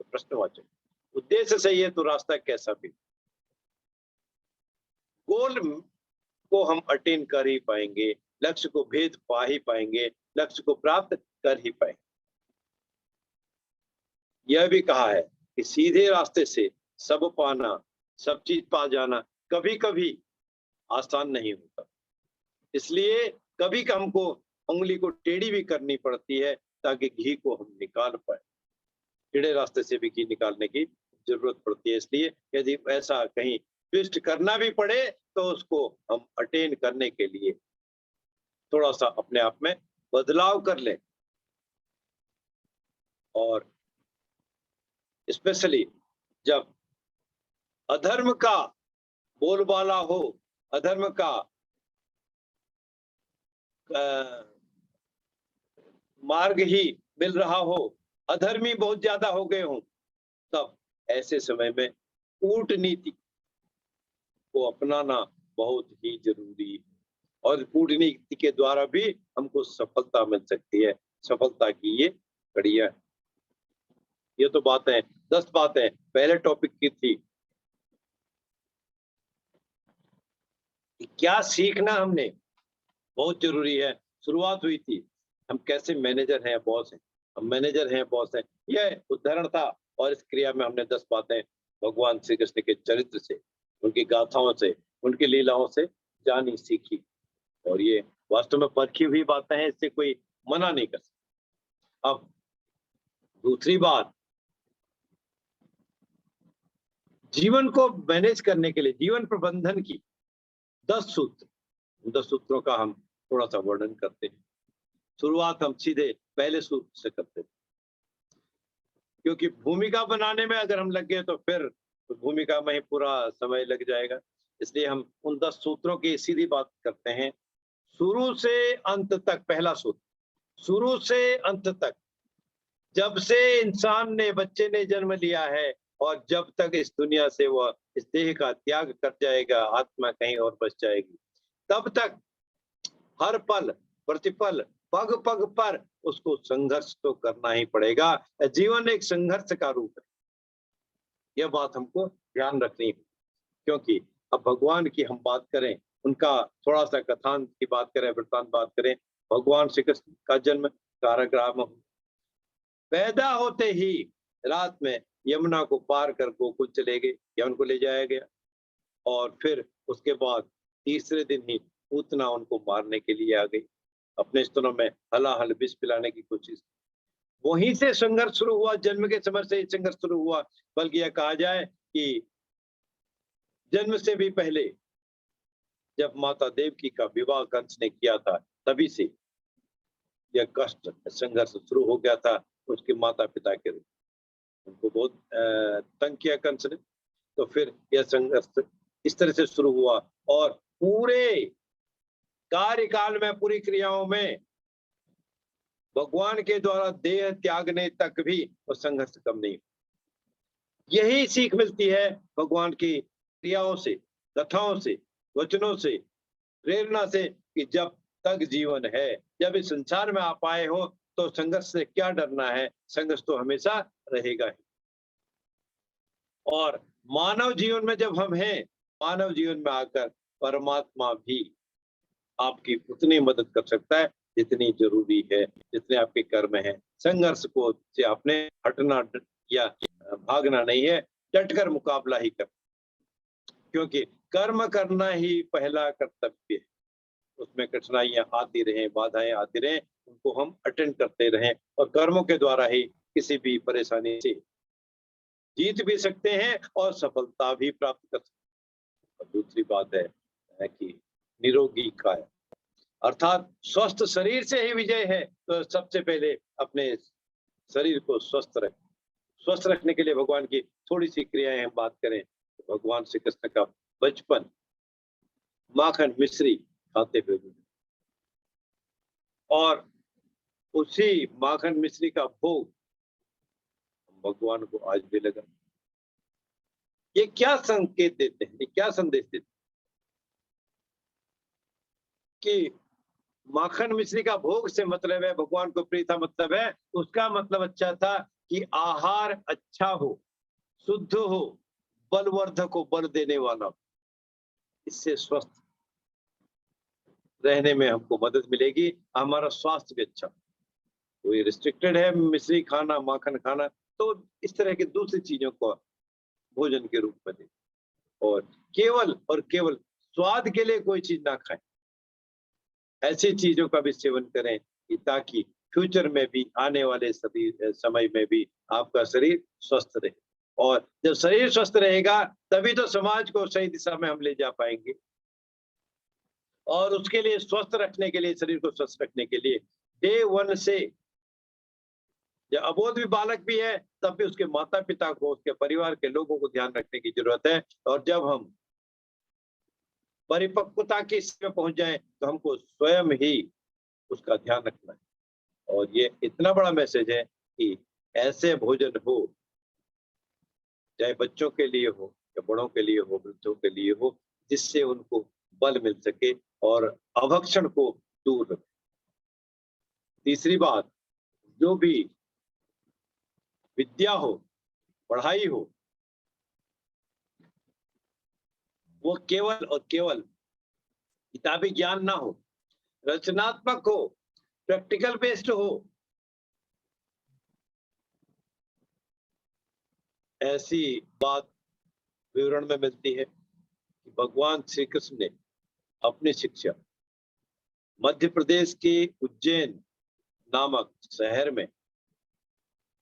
तो प्रश्नवाचक, उद्देश्य सही है तो रास्ता कैसा भी। गोल को हम अटेन कर ही पाएंगे, लक्ष्य को भेद पा ही पाएंगे, लक्ष्य को प्राप्त कर ही पाएंगे। यह भी कहा है कि सीधे रास्ते से सब पाना, सब चीज पा जाना कभी कभी आसान नहीं होता। इसलिए कभी हमको उंगली को टेढ़ी भी करनी पड़ती है ताकि घी को हम निकाल पाए। टेढ़े रास्ते से भी घी निकालने की जरूरत पड़ती है। इसलिए यदि ऐसा कहीं ट्विस्ट करना भी पड़े तो उसको हम अटेन करने के लिए थोड़ा सा अपने आप में बदलाव कर लें। और स्पेशली जब अधर्म का बोलबाला हो, अधर्म का मार्ग ही मिल रहा हो, अधर्मी बहुत ज्यादा हो गए हों, तब ऐसे समय में कूटनीति को अपनाना बहुत ही जरूरी है। और कूटनीति के द्वारा भी हमको सफलता मिल सकती है। सफलता की ये कड़ियां। ये तो बातें 10 बातें पहले टॉपिक की थी। क्या सीखना हमने बहुत जरूरी है। शुरुआत हुई थी हम कैसे मैनेजर हैं, बॉस हैं। हम मैनेजर हैं, बॉस हैं, यह उदाहरण था। और इस क्रिया में हमने 10 बातें भगवान श्री कृष्ण के चरित्र से, उनकी गाथाओं से, उनकी लीलाओं से जानी सीखी। और ये वास्तव में परखी हुई बातें हैं, इससे कोई मना नहीं कर सकता। अब दूसरी बात, जीवन को मैनेज करने के लिए जीवन प्रबंधन की 10 सूत्र, 10 सूत्रों का हम थोड़ा सा वर्णन करते हैं। शुरुआत हम सीधे पहले सूत्र से करते हैं, क्योंकि भूमिका बनाने में अगर हम लग गए तो फिर भूमिका में ही पूरा समय लग जाएगा। इसलिए हम उन 10 सूत्रों की सीधी बात करते हैं। शुरू से अंत तक, पहला सूत्र, शुरू से अंत तक, जब से इंसान ने, बच्चे ने जन्म लिया है और जब तक इस दुनिया से वह इस देह का त्याग कर जाएगा, आत्मा कहीं और बच जाएगी, तब तक हर पल, प्रतिपल, पग पग पर उसको संघर्ष तो करना ही पड़ेगा। जीवन एक संघर्ष का रूप है, यह बात हमको ध्यान रखनी है। क्योंकि अब भगवान की हम बात करें, उनका थोड़ा सा कथान की बात करें, वृत्तांत बात करें। भगवान श्री कृष्ण का जन्म कारागृह में, पैदा होते ही रात में यमुना को पार कर गोकुल चले गए, या उनको ले जाया गया। और फिर उसके बाद तीसरे दिन ही पूतना उनको मारने के लिए आ गई, अपने स्तनों में हलाहल विष पिलाने की कोशिश। वहीं से संघर्ष शुरू हुआ, जन्म के समय से ही संघर्ष शुरू हुआ। बल्कि यह कहा जाए कि जन्म से भी पहले जब माता देवकी का विवाह कंस ने किया था, तभी से यह कष्ट, संघर्ष शुरू हो गया था उसके माता पिता के रूप। उनको बहुत तंग किया कंस ने, तो फिर यह संघर्ष इस तरह से शुरू हुआ। और पूरे कार्यकाल में, पूरी क्रियाओं में भगवान के द्वारा देह त्यागने तक भी वो संघर्ष कम नहीं। यही सीख मिलती है भगवान की क्रियाओं से, कथाओं से, वचनों से, प्रेरणा से, कि जब तक जीवन है, जब इस संसार में आप आए हो, तो संघर्ष से क्या डरना है, संघर्ष तो हमेशा रहेगा ही। और मानव जीवन में जब हम हैं, मानव जीवन में आकर परमात्मा भी आपकी उतनी मदद कर सकता है जितनी जरूरी है, जितने आपके कर्म हैं। संघर्ष को से आपने हटना या भागना नहीं है, डटकर मुकाबला ही कर, क्योंकि कर्म करना ही पहला कर्तव्य है। उसमें कठिनाइयां आती रहें, बाधाएं आती रहें, उनको हम अटेंड करते रहें, और कर्मों के द्वारा ही किसी भी परेशानी से जीत भी सकते हैं और सफलता भी प्राप्त कर सकते हैं। और दूसरी बात है कि निरोगी काया, अर्थात स्वस्थ शरीर से ही विजय है। तो सबसे पहले अपने शरीर को स्वस्थ रखें। स्वस्थ रखने के लिए भगवान की थोड़ी सी क्रियाएं हम बात करें, तो भगवान श्री कृष्ण का बचपन माखन मिश्री खाते हुए, और उसी माखन मिश्री का भोग भगवान को आज भी लगा। ये क्या संकेत देते हैं, ये क्या संदेश देते हैं? कि माखन मिश्री का भोग से मतलब है भगवान को प्रिय था, मतलब है उसका मतलब अच्छा था कि आहार अच्छा हो, शुद्ध हो, बलवर्धक हो, बल देने वाला हो। इससे स्वस्थ रहने में हमको मदद मिलेगी, हमारा स्वास्थ्य भी अच्छा। कोई रिस्ट्रिक्टेड है मिश्री खाना, माखन खाना, तो इस तरह की दूसरी चीजों को भोजन के रूप में दे, और केवल स्वाद के लिए कोई चीज ना खाएं। ऐसी चीजों का भी सेवन करें कि ताकि फ्यूचर में भी, आने वाले समय में भी आपका शरीर स्वस्थ रहे। और जब शरीर स्वस्थ रहेगा तभी तो समाज को सही दिशा में हम ले जा पाएंगे। और उसके लिए स्वस्थ रखने के लिए, शरीर को स्वस्थ रखने के लिए डे 1 से, जब अबोध भी बालक भी है तब भी उसके माता पिता को, उसके परिवार के लोगों को ध्यान रखने की जरूरत है। और जब हम परिपक्वता की स्थिति में पहुंच जाएं तो हमको स्वयं ही उसका ध्यान रखना है। और ये इतना बड़ा मैसेज है कि ऐसे भोजन हो, चाहे बच्चों के लिए हो या बड़ों के लिए हो, वृद्धों के लिए हो, जिससे उनको बल मिल सके और अभक्षण को दूर रखें। तीसरी बात, जो भी विद्या हो, पढ़ाई हो, वो केवल और केवल किताबी ज्ञान ना हो, रचनात्मक हो, प्रैक्टिकल बेस्ड हो। ऐसी बात विवरण में मिलती है कि भगवान श्री कृष्ण ने अपनी शिक्षा मध्य प्रदेश के उज्जैन नामक शहर में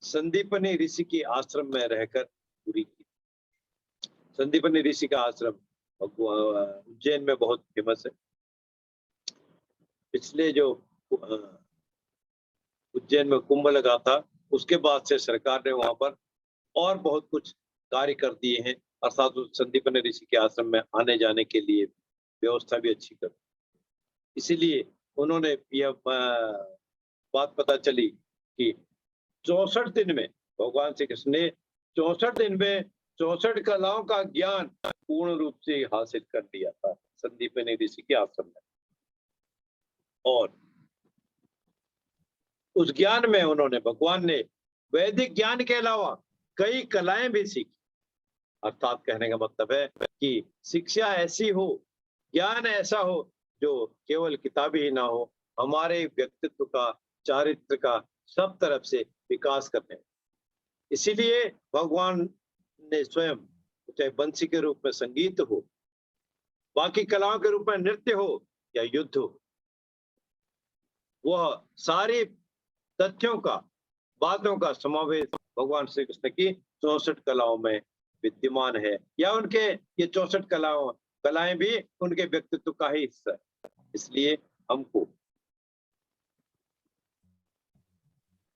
संदीपनी ऋषि के आश्रम में रहकर पूरी की। संदीपनी ऋषि का आश्रम उज्जैन में बहुत फेमस है। पिछले जो उज्जैन में कुंभ लगा था, उसके बाद से सरकार ने वहां पर और बहुत कुछ कार्य कर दिए हैं, अर्थात उस संदीपनी ऋषि के आश्रम में आने जाने के लिए व्यवस्था भी अच्छी कर। इसीलिए उन्होंने यह बात पता चली कि 64 दिन में भगवान श्री कृष्ण ने 64 दिन में 64 कलाओं का ज्ञान पूर्ण रूप से हासिल कर लिया था संदीपनी ऋषि के आश्रम में। और उस ज्ञान में उन्होंने, भगवान ने वैदिक ज्ञान के अलावा कई कलाएं भी सीखी। अर्थात कहने का मतलब है कि शिक्षा ऐसी हो, ज्ञान ऐसा हो जो केवल किताबी ही ना हो, हमारे व्यक्तित्व का, चारित्र का सब तरफ से विकास करने। इसीलिए भगवान ने स्वयं, चाहे बंसी के रूप में संगीत हो, बाकी कलाओं के रूप में नृत्य हो या युद्ध हो, वह सारी तथ्यों का, बातों का समावेश भगवान श्री कृष्ण की 64 कलाओं में विद्यमान है, या उनके ये 64 कलाएं भी उनके व्यक्तित्व का ही हिस्सा है। इसलिए हमको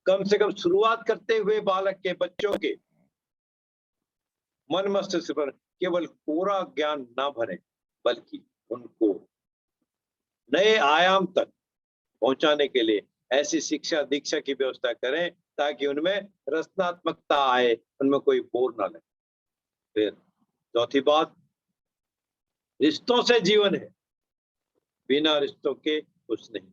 कम से कम शुरुआत करते हुए बालक के, बच्चों के मन मस्तिष्क पर केवल पूरा ज्ञान ना भरे, बल्कि उनको नए आयाम तक पहुंचाने के लिए ऐसी शिक्षा दीक्षा की व्यवस्था करें ताकि उनमें रचनात्मकता आए, उनमें कोई बोर ना लगे। फिर चौथी बात, रिश्तों से जीवन है, बिना रिश्तों के कुछ नहीं।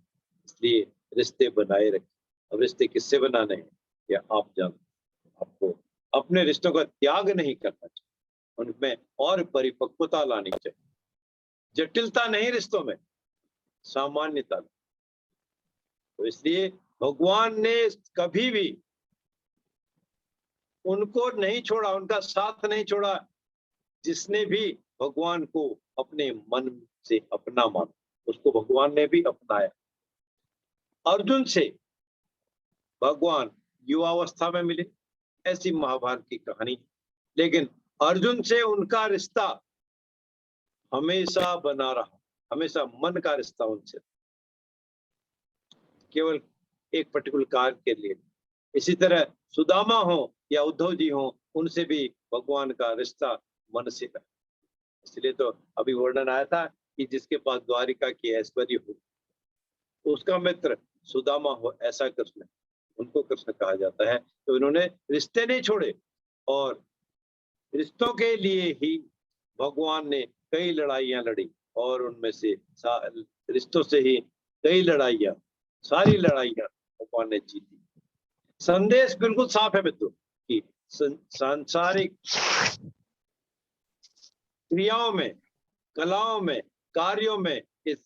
इसलिए रिश्ते बनाए रखें। अब रिश्ते किससे बनाने हैं या आप जानते, आपको अपने रिश्तों का त्याग नहीं करना चाहिए, उनमें और परिपक्वता लानी चाहिए। जटिलता नहीं रिश्तों में, सामान्यता। तो इसलिए भगवान ने कभी भी उनको नहीं छोड़ा, उनका साथ नहीं छोड़ा जिसने भी भगवान को अपने मन से अपना माना, उसको भगवान ने भी अपनाया। अर्जुन से भगवान युवावस्था में मिले, ऐसी महाभारत की कहानी, लेकिन अर्जुन से उनका रिश्ता हमेशा बना रहा, हमेशा मन का रिश्ता उनसे, केवल एक पर्टिकुलर कार्य के लिए। इसी तरह सुदामा हो या उद्धव जी हो, उनसे भी भगवान का रिश्ता मन से है। इसलिए तो अभी वर्णन आया था कि जिसके पास द्वारिका की ऐश्वर्य हो, उसका मित्र सुदामा हो, ऐसा कृष्ण, उनको कृष्ण कहा जाता है। तो इन्होंने रिश्ते नहीं छोड़े, और रिश्तों के लिए ही भगवान ने कई लड़ाइयां लड़ी, और उनमें से रिश्तों से ही कई लड़ाइयां, सारी लड़ाइयां भगवान ने जीती। संदेश बिल्कुल साफ है मित्रों कि सांसारिक क्रियाओं में, कलाओं में, कार्यों में, इस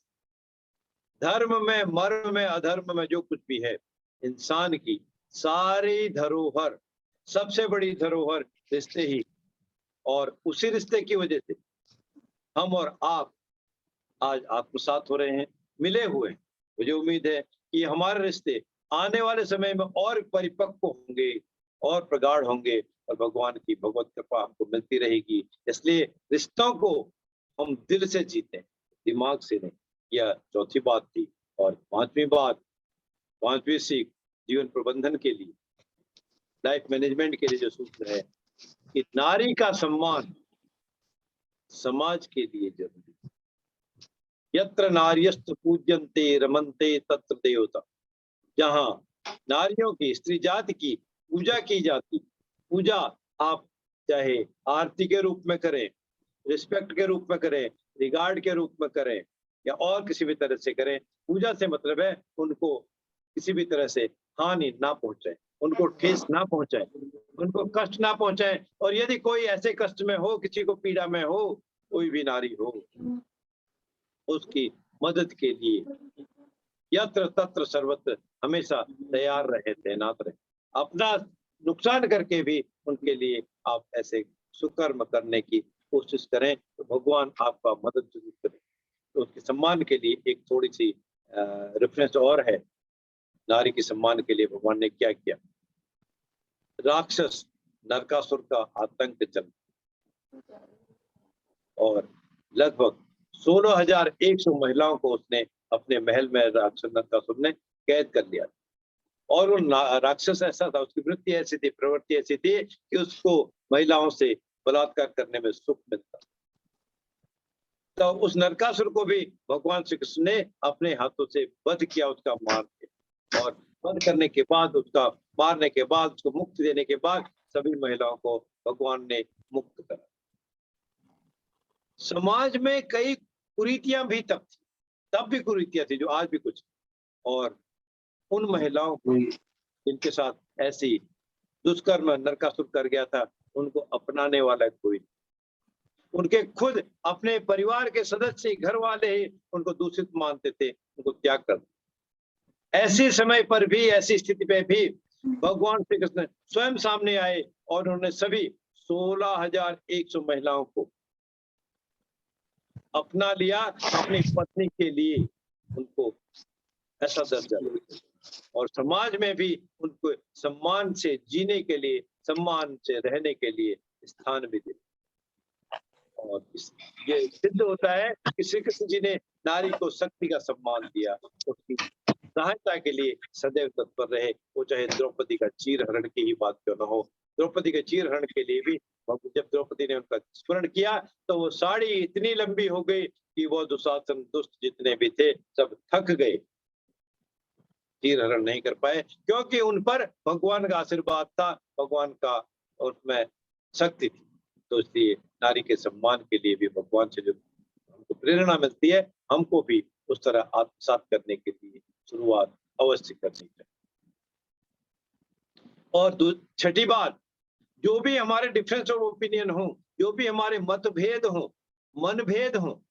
धर्म में, मर्म में, अधर्म में जो कुछ भी है, इंसान की सारी धरोहर, सबसे बड़ी धरोहर रिश्ते ही, और उसी रिश्ते की वजह से हम और आप आज आत्मसात हो रहे हैं, मिले हुए हैं। मुझे उम्मीद है कि हमारे रिश्ते आने वाले समय में और परिपक्व होंगे और प्रगाढ़ होंगे, और भगवान की भगवत कृपा हमको मिलती रहेगी। इसलिए रिश्तों को हम दिल से जीते, दिमाग से नहीं। यह चौथी बात थी। और पांचवी सीख जीवन प्रबंधन के लिए, लाइफ मैनेजमेंट के लिए जो सूत्र है कि नारी का सम्मान समाज के लिए जरूरी है। यत्र नार्यस्तु पूज्यन्ते रमन्ते तत्र देवता। जहां नारियों की, स्त्री जाति की पूजा की जाती, पूजा आप चाहे आरती के रूप में करें, रिस्पेक्ट के रूप में करें, रिगार्ड के रूप में करें, या और किसी भी तरह से करें। पूजा से मतलब है उनको किसी भी तरह से हानि ना पहुंचाए, उनको ठेस ना पहुंचाए, उनको कष्ट ना पहुंचाए। और यदि कोई ऐसे कष्ट में हो, किसी को पीड़ा में हो, कोई भी नारी हो, उसकी मदद के लिए यत्र तत्र सर्वत्र हमेशा तैयार रहे, तैनात रहे। अपना नुकसान करके भी उनके लिए आप ऐसे सुकर्म करने की कोशिश करें तो भगवान आपका मदद जरूर करें। तो उसके सम्मान के लिए एक थोड़ी सी रेफरेंस और है, नारी के सम्मान के लिए भगवान ने क्या किया। राक्षस नरकासुर का आतंक चल और लगभग 16,100 महिलाओं को उसने अपने महल में राक्षस नरकासुर ने कैद कर लिया। और वो राक्षस ऐसा था, उसकी वृत्ति ऐसी थी, प्रवृत्ति ऐसी थी कि उसको महिलाओं से बलात्कार करने में सुख मिलता। तो उस नरकासुर को भी भगवान श्री कृष्ण ने अपने हाथों से वध किया, उसका मार के। और वध करने के बाद, उसका मारने के बाद, उसको मुक्ति देने के बाद सभी महिलाओं को भगवान ने मुक्त करा। समाज में कई कुरीतियां भी तब भी कुरीतियां थी जो आज भी कुछ। और उन महिलाओं को जिनके साथ ऐसी दुष्कर्म नरकासुर कर गया था, उनको अपनाने वाला कोई, उनके खुद अपने परिवार के सदस्य, घर वाले ही उनको दूषित मानते थे, उनको त्याग कर। ऐसे समय पर भी, ऐसी स्थिति में भी भगवान श्री कृष्ण स्वयं सामने आए और उन्होंने सभी 16,100 महिलाओं को अपना लिया अपनी पत्नी के लिए, उनको ऐसा दर्जा दिया। और समाज में भी उनको सम्मान से जीने के लिए, सम्मान से रहने के लिए स्थान भी दिया। और ये सिद्ध होता है कि श्री कृष्ण जी ने नारी को शक्ति का सम्मान दिया, उसकी सहायता के लिए सदैव तत्पर रहे। वो चाहे द्रौपदी का चीरहरण की ही बात क्यों न हो। द्रौपदी के चीरहरण के लिए भी जब द्रौपदी ने उनका स्मरण किया तो वो साड़ी इतनी लंबी हो गई कि वो दुशासन दुष्ट जितने भी थे सब थक गए, चीरहरण नहीं कर पाए, क्योंकि उन पर भगवान का आशीर्वाद था, भगवान का उसमें शक्ति थी। तो इसलिए नारी के सम्मान के लिए भी भगवान से जो हमको प्रेरणा मिलती है, हमको भी उस तरह आत्मसात करने के लिए शुरुआत अवश्य करनी चाहिए। और छठी बात, जो भी हमारे डिफरेंस ऑफ ओपिनियन हो, जो भी हमारे मतभेद हो, मनभेद हो,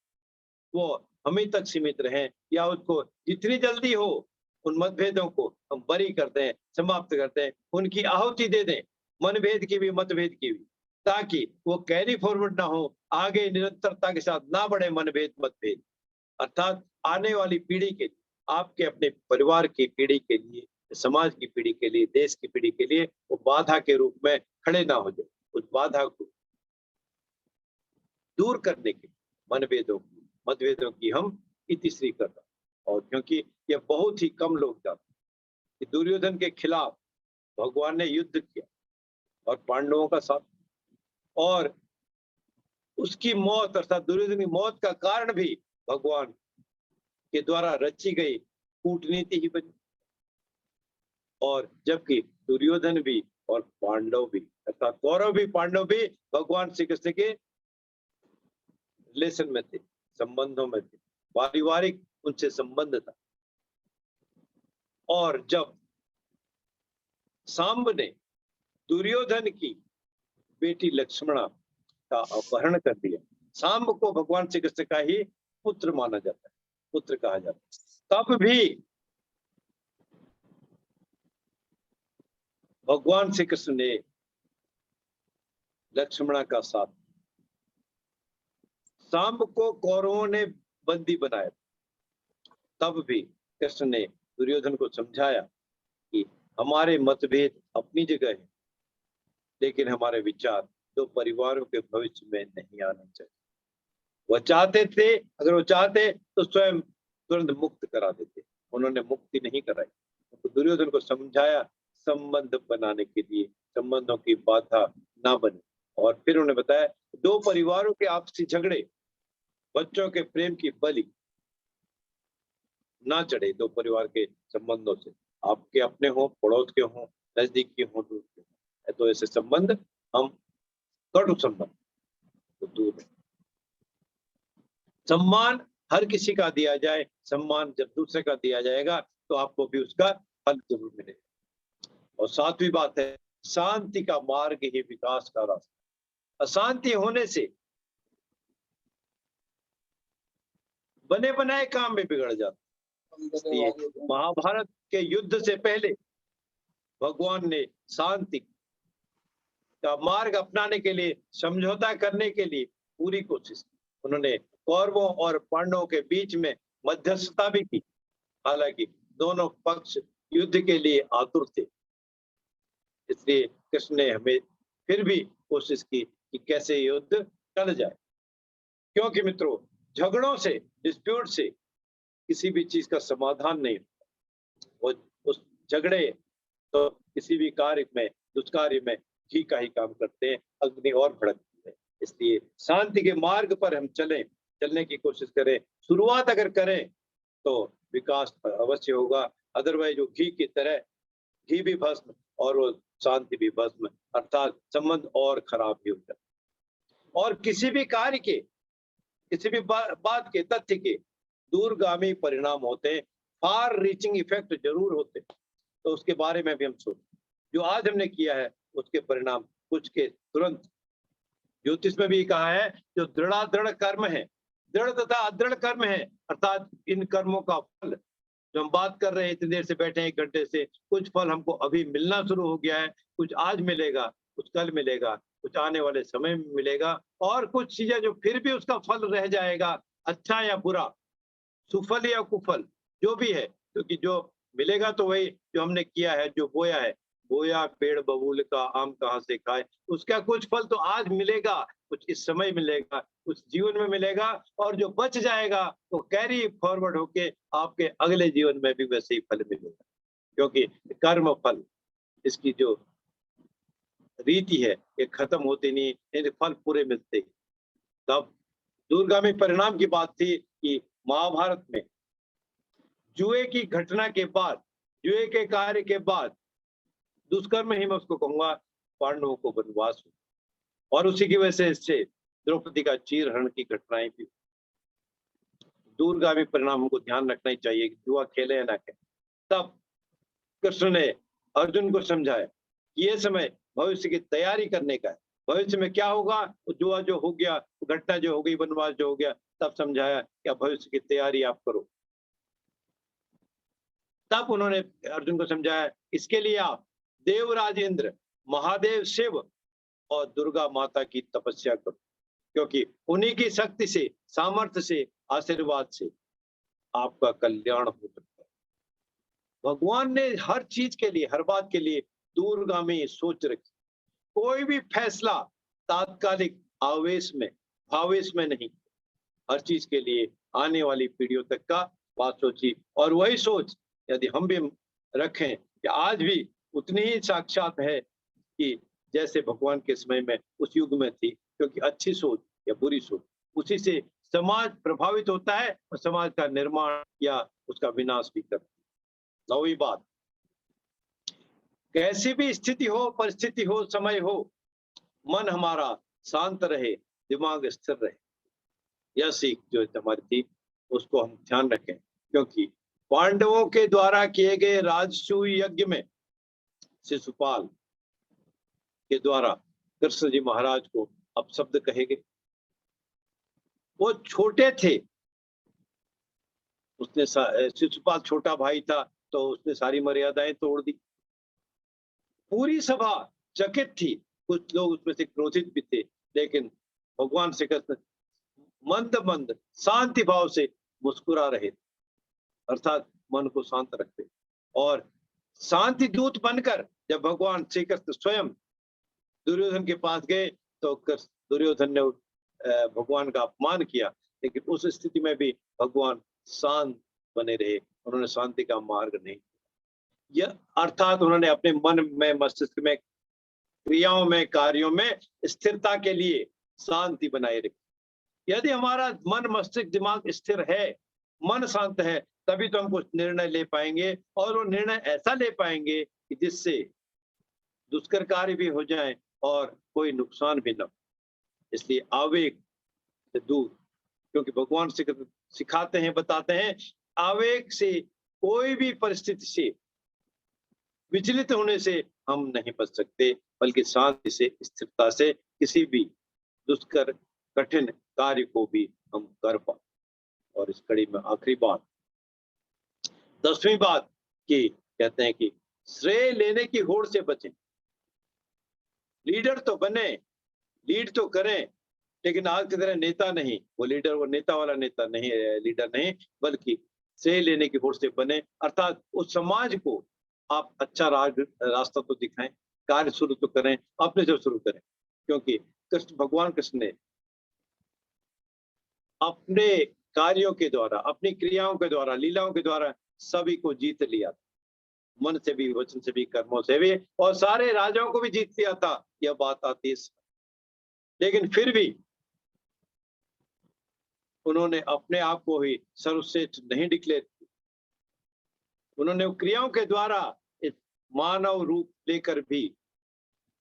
वो हमें तक सीमित रहे, या उसको जितनी जल्दी हो उन मतभेदों को हम बरी कर दें, समाप्त कर दें, उनकी आहुति दे दें, मनभेद की भी मतभेद की भी, ताकि वो कैरी फॉरवर्ड ना हो, आगे निरंतरता के साथ ना बढ़े मनभेद मतभेद। अर्थात आने वाली पीढ़ी के लिए, आपके अपने परिवार की पीढ़ी के लिए, समाज की पीढ़ी के लिए, देश की पीढ़ी के लिए वो बाधा के रूप में खड़े ना हो जाए। उस बाधा को दूर करने के मतभेदों की हम इतिश्री कर रहे हैं। और क्योंकि ये बहुत ही कम लोग जानते हैं कि दुर्योधन के खिलाफ भगवान ने युद्ध किया और पांडवों का साथ, और उसकी मौत अर्थात दुर्योधन की मौत का कारण भी भगवान के द्वारा रची गई कूटनीति ही बनी। और जबकि दुर्योधन भी और पांडव भी अर्थात कौरव भी पांडव भी भगवान श्री कृष्ण के रिलेशन में थे, संबंधों में थे, पारिवारिक उनसे संबंध था। और जब सांब ने दुर्योधन की बेटी लक्ष्मणा का अपहरण कर दिया, सांब को भगवान श्री कृष्ण का ही पुत्र माना जाता है, पुत्र कहा जाता है, तब भी भगवान श्री कृष्ण ने लक्ष्मणा का साथ, सांब को कौरवों ने बंदी बनाया, तब भी कृष्ण ने दुर्योधन को समझाया कि हमारे मतभेद अपनी जगह है, लेकिन हमारे विचार दो परिवारों के भविष्य में नहीं आने चाहिए। वह चाहते थे, अगर वो चाहते तो स्वयं तुरंत मुक्त करा देते, उन्होंने मुक्ति नहीं कराई। तो दुर्योधन को समझाया संबंध बनाने के लिए, संबंधों की बाधा ना बने। और फिर उन्होंने बताया दो परिवारों के आपसी झगड़े, बच्चों के प्रेम की बलि ना चढ़े। दो परिवार के संबंधों से, आपके अपने हो, पड़ोस के हो, नजदीकी हो, दूर के हो, तो ऐसे संबंध हम कटु संबंध तो दूर। सम्मान हर किसी का दिया जाए सम्मान, जब दूसरे का दिया जाएगा तो आपको भी उसका फल जरूर मिलेगा। और सातवीं बात है, शांति का मार्ग ही विकास का रास्ता। अशांति होने से बने बनाए काम भी बिगड़ जाते। इसलिए महाभारत के युद्ध से पहले भगवान ने शांति का मार्ग अपनाने के लिए, समझौता करने के लिए पूरी कोशिश की। उन्होंने कौरवों और पांडवों के बीच में मध्यस्थता भी की, हालांकि दोनों पक्ष युद्ध के लिए आतुर थे। इसलिए कृष्ण ने हमें फिर भी कोशिश की कि कैसे युद्ध टल जाए, क्योंकि मित्रों झगड़ों से, डिस्प्यूट से किसी भी चीज का समाधान नहीं होता। वो उस झगड़े तो किसी भी कार्य में, दुष्कार्य में घी का ही काम करते हैं, अग्नि और भड़कती है। इसलिए शांति के मार्ग पर हम चलने की कोशिश करें। शुरुआत अगर करें तो विकास अवश्य होगा, अदरवाइज जो घी की तरह, घी भी भस्म और वो शांति भी भस्म, अर्थात संबंध और खराब भी हो जाता है। और किसी भी कार्य के, किसी भी बात के, तथ्य के दूरगामी परिणाम होते हैं, फार रीचिंग इफेक्ट जरूर होते हैं। तो उसके बारे में भी हम सोचें। जो आज हमने किया है उसके परिणाम कुछ के तुरंत, ज्योतिष में भी कहा है, जो दृढ़ कर्म है, दृढ़ तथा अदृढ़ कर्म है, अर्थात इन कर्मों का फल जो हम बात कर रहे हैं, इतनी देर से बैठे हैं 1 घंटे से, कुछ फल हमको अभी मिलना शुरू हो गया है। कुछ आज मिलेगा, कुछ कल मिलेगा, कुछ आने वाले समय में मिलेगा, और कुछ चीजें जो फिर भी उसका फल रह जाएगा, अच्छा या बुरा, सुफल या कुफल, जो भी है, क्योंकि जो मिलेगा तो वही जो हमने किया है, जो बोया है। बोया पेड़ बबूल का, आम कहाँ से खाए, उसका कुछ फल तो आज मिलेगा, कुछ इस समय मिलेगा, कुछ जीवन में मिलेगा, और जो बच जाएगा वो कैरी फॉरवर्ड होके आपके अगले जीवन में भी वैसे ही फल मिलेगा। क्योंकि कर्म फल, इसकी जो रीति है ये खत्म होती नहीं, यानी फल पूरे मिलते। तब दूरगामी परिणाम की बात थी कि महाभारत में जुए की घटना के बाद, जुए के कार्य के बाद, दुष्कर्म ही मैं उसको कहूंगा, पांडवों को वनवास हुआ, और उसी की वजह से द्रौपदी का चीरहरण की घटनाएं भी। दूरगामी परिणाम हमको ध्यान रखना ही चाहिए कि जुआ खेले या ना खेले। तब कृष्ण ने अर्जुन को समझाया ये समय भविष्य की तैयारी करने का है, भविष्य में क्या होगा, जुआ जो हो गया, घटना जो हो गई, वनवास जो हो गया, तब समझाया क्या भविष्य की तैयारी आप करो। तब उन्होंने अर्जुन को समझाया इसके लिए आप देवराज इंद्र, महादेव शिव और दुर्गा माता की तपस्या करो, क्योंकि उन्हीं की शक्ति से, सामर्थ्य से, आशीर्वाद से आपका कल्याण हो सकता है। भगवान ने हर चीज के लिए, हर बात के लिए दूरगामी सोच रखी। कोई भी फैसला तात्कालिक आवेश में, भावेश में नहीं, हर चीज के लिए आने वाली पीढ़ियों तक का बात सोची। और वही सोच यदि हम भी रखें कि आज भी उतनी ही साक्षात है कि जैसे भगवान के समय में उस युग में थी, क्योंकि अच्छी सोच या बुरी सोच, उसी से समाज प्रभावित होता है और समाज का निर्माण या उसका विनाश भी करता है। 9वीं बात, कैसी भी स्थिति हो, परिस्थिति हो, समय हो, मन हमारा शांत रहे, दिमाग स्थिर रहे। यह सीख जो हमारी थी उसको हम ध्यान रखें, क्योंकि पांडवों के द्वारा किए गए राजसूय यज्ञ में शिशुपाल के द्वारा कृष्ण जी महाराज को अपशब्द कहे गए। वो छोटे थे, उसने शिशुपाल छोटा भाई था तो उसने सारी मर्यादाएं तोड़ दी। पूरी सभा चकित थी, कुछ लोग उसमें से क्रोधित भी थे, लेकिन भगवान श्री कृष्ण मंद मंद शांति भाव से मुस्कुरा रहे, अर्थात मन को शांत रखते। और शांति दूत बनकर जब भगवान श्री कृष्ण स्वयं दुर्योधन के पास गए तो दुर्योधन ने भगवान का अपमान किया, लेकिन उस स्थिति में भी भगवान शांत बने रहे, उन्होंने शांति का मार्ग नहीं, यह अर्थात उन्होंने अपने मन में, मस्तिष्क में, क्रियाओं में, कार्यों में स्थिरता के लिए शांति बनाए रखी। यदि हमारा मन, मस्तिष्क, दिमाग स्थिर है, मन शांत है, तभी तो हम कुछ निर्णय ले पाएंगे, और वो निर्णय ऐसा ले पाएंगे कि जिससे दुष्कर कार्य भी हो जाए और कोई नुकसान भी न हो। इसलिए आवेग से दूर, क्योंकि भगवान सिखाते हैं, बताते हैं। आवेग से, कोई भी परिस्थिति से विचलित होने से हम नहीं बच सकते, बल्कि शांति से, स्थिरता से किसी भी दुष्कर कठिन कार्य को भी हम कर पाए। और इस कड़ी में आखिरी बात, 10वीं बात की कहते हैं कि श्रेय लेने की होड़ से बचें। लीडर तो बने, लीड तो करें, लेकिन आज की तरह नेता नहीं। वो लीडर, वो नेता वाला नेता नहीं है, लीडर नहीं, बल्कि श्रेय लेने की होड़ से बने। अर्थात उस समाज को आप अच्छा रास्ता तो दिखाएं, कार्य शुरू तो करें, अपने से शुरू करें। क्योंकि कृष्ण, भगवान कृष्ण ने अपने कार्यों के द्वारा, अपनी क्रियाओं के द्वारा, लीलाओं के द्वारा सभी को जीत लिया, मन से भी, वचन से भी, कर्मों से भी, और सारे राजाओं को भी जीत लिया था। यह बात आती है। लेकिन फिर भी उन्होंने अपने आप को ही सर्वश्रेष्ठ नहीं डिक्लेयर किया। उन्होंने क्रियाओं के द्वारा इस मानव रूप लेकर भी,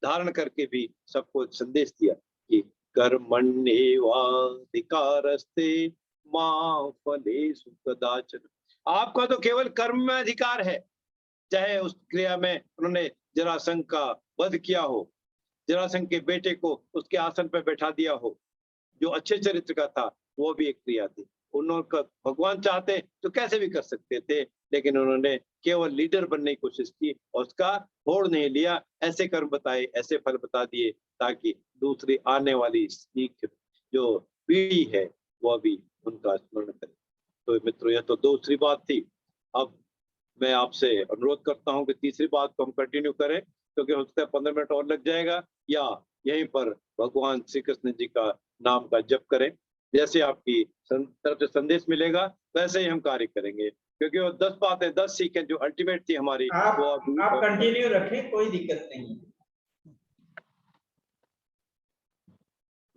धारण करके भी सबको संदेश दिया कि कर्मण्येवाधिकारस्ते मा फलेषु कदाचन। आपका तो केवल कर्म में अधिकार है। चाहे उस क्रिया में उन्होंने जरासंध का वध किया हो, जरासंध के बेटे को उसके आसन पर बैठा दिया हो, जो अच्छे चरित्र का था, वो भी एक क्रिया थी। उन्होंने भगवान चाहते तो कैसे भी कर सकते थे, लेकिन उन्होंने केवल लीडर बनने की कोशिश की और उसका होड़ नहीं लिया। ऐसे कर्म बताए, ऐसे फल बता दिए, ताकि दूसरी आने वाली सीख जो पीढ़ी है वह भी उनका स्मरण करे। तो मित्रों, यह तो दूसरी बात थी। अब मैं आपसे अनुरोध करता हूं कि तीसरी बात को हम कंटिन्यू करें, क्योंकि हो सकता है 15 मिनट और लग जाएगा, या यहीं पर भगवान श्री कृष्ण जी का नाम का जप करें। जैसे आपकी तरफ से संदेश मिलेगा वैसे ही हम कार्य करेंगे, क्योंकि वो 10 बातें, 10 सीखें जो अल्टीमेट थी हमारी, वो आप कंटिन्यू रखें, कोई दिक्कत नहीं।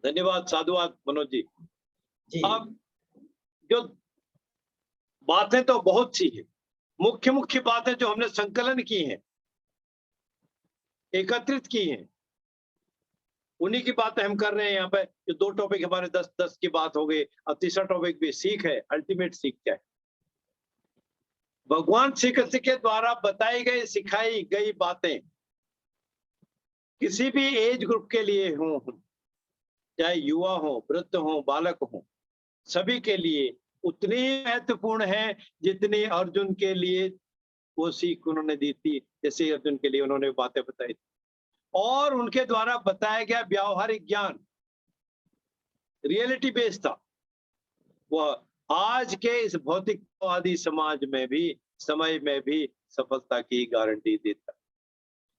धन्यवाद, साधुवाद मनोज जी। जी। अब जो बातें तो बहुत सी है, मुख्य मुख्य बातें जो हमने संकलन की हैं, एकत्रित की हैं, उन्हीं की बातें हम कर रहे हैं यहाँ पे। जो 2 टॉपिक हमारे 10-10 की बात हो गई। अब तीसरा टॉपिक भी सीख है। अल्टीमेट सीख क्या है? भगवान श्री कृष्ण के द्वारा बताई गई, सिखाई गई बातें किसी भी एज ग्रुप के लिए हो, चाहे युवा हो, वृद्ध हो, बालक हो, सभी के लिए उतनी ही महत्वपूर्ण है जितनी अर्जुन के लिए वो सीख उन्होंने दी थी। जैसे अर्जुन के लिए उन्होंने बातें बताई थी, और उनके द्वारा बताया गया व्यावहारिक ज्ञान रियलिटी बेस्ड था। वह आज के इस भौतिकवादी समाज में भी, समय में भी सफलता की गारंटी देता।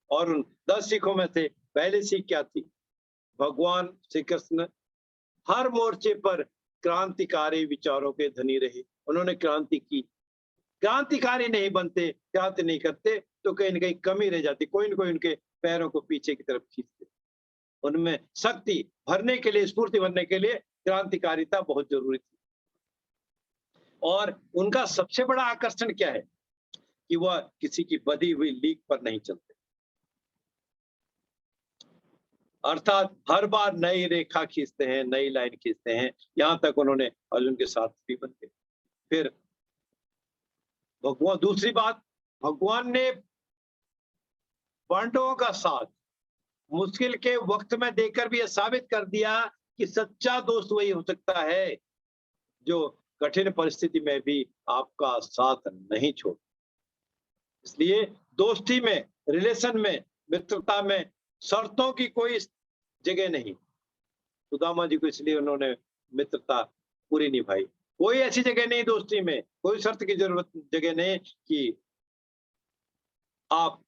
और उन 10 सीखों में से पहली सीख क्या थी? भगवान श्री कृष्ण हर मोर्चे पर क्रांतिकारी विचारों के धनी रहे। उन्होंने क्रांति की। क्रांतिकारी नहीं बनते, क्रांति नहीं करते, तो कहीं ना कहीं कमी रह जाती, कोई ना कोई उनके पैरों को पीछे की तरफ खींचते। उनमें शक्ति भरने के लिए, स्फूर्ति भरने के लिए क्रांतिकारिता बहुत जरूरी थी। और उनका सबसे बड़ा आकर्षण क्या है? कि वह किसी की बधी हुई लीक पर नहीं चलते, अर्थात हर बार नई रेखा खींचते हैं, नई लाइन खींचते हैं। यहां तक उन्होंने अर्जुन के साथ भी बन गए। फिर भगवान, दूसरी बात, भगवान ने पांडवों का साथ मुश्किल के वक्त में देकर भी यह साबित कर दिया कि सच्चा दोस्त वही हो सकता है जो कठिन परिस्थिति में भी आपका साथ नहीं छोड़। इसलिए दोस्ती में, रिलेशन में, मित्रता में शर्तों की कोई जगह नहीं। सुदामा जी को इसलिए उन्होंने मित्रता पूरी निभाई। कोई ऐसी जगह नहीं दोस्ती में, कोई शर्त की जरूरत, जगह नहीं कि आप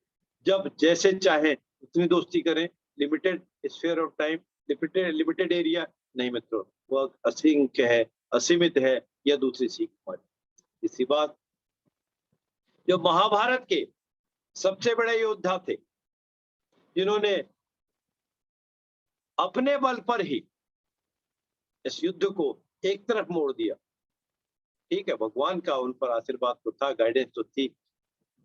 जब जैसे चाहें उतनी दोस्ती करें। Limited sphere of time, limited area नहीं मित्रों, वह असंख्य है, असीमित है। यह दूसरी सीख हमारी। इसी बात, जो महाभारत के सबसे बड़े योद्धा थे, जिन्होंने अपने बल पर ही इस युद्ध को एक तरफ मोड़ दिया। ठीक है, भगवान का उन पर आशीर्वाद तो था, गाइडेंस तो थी,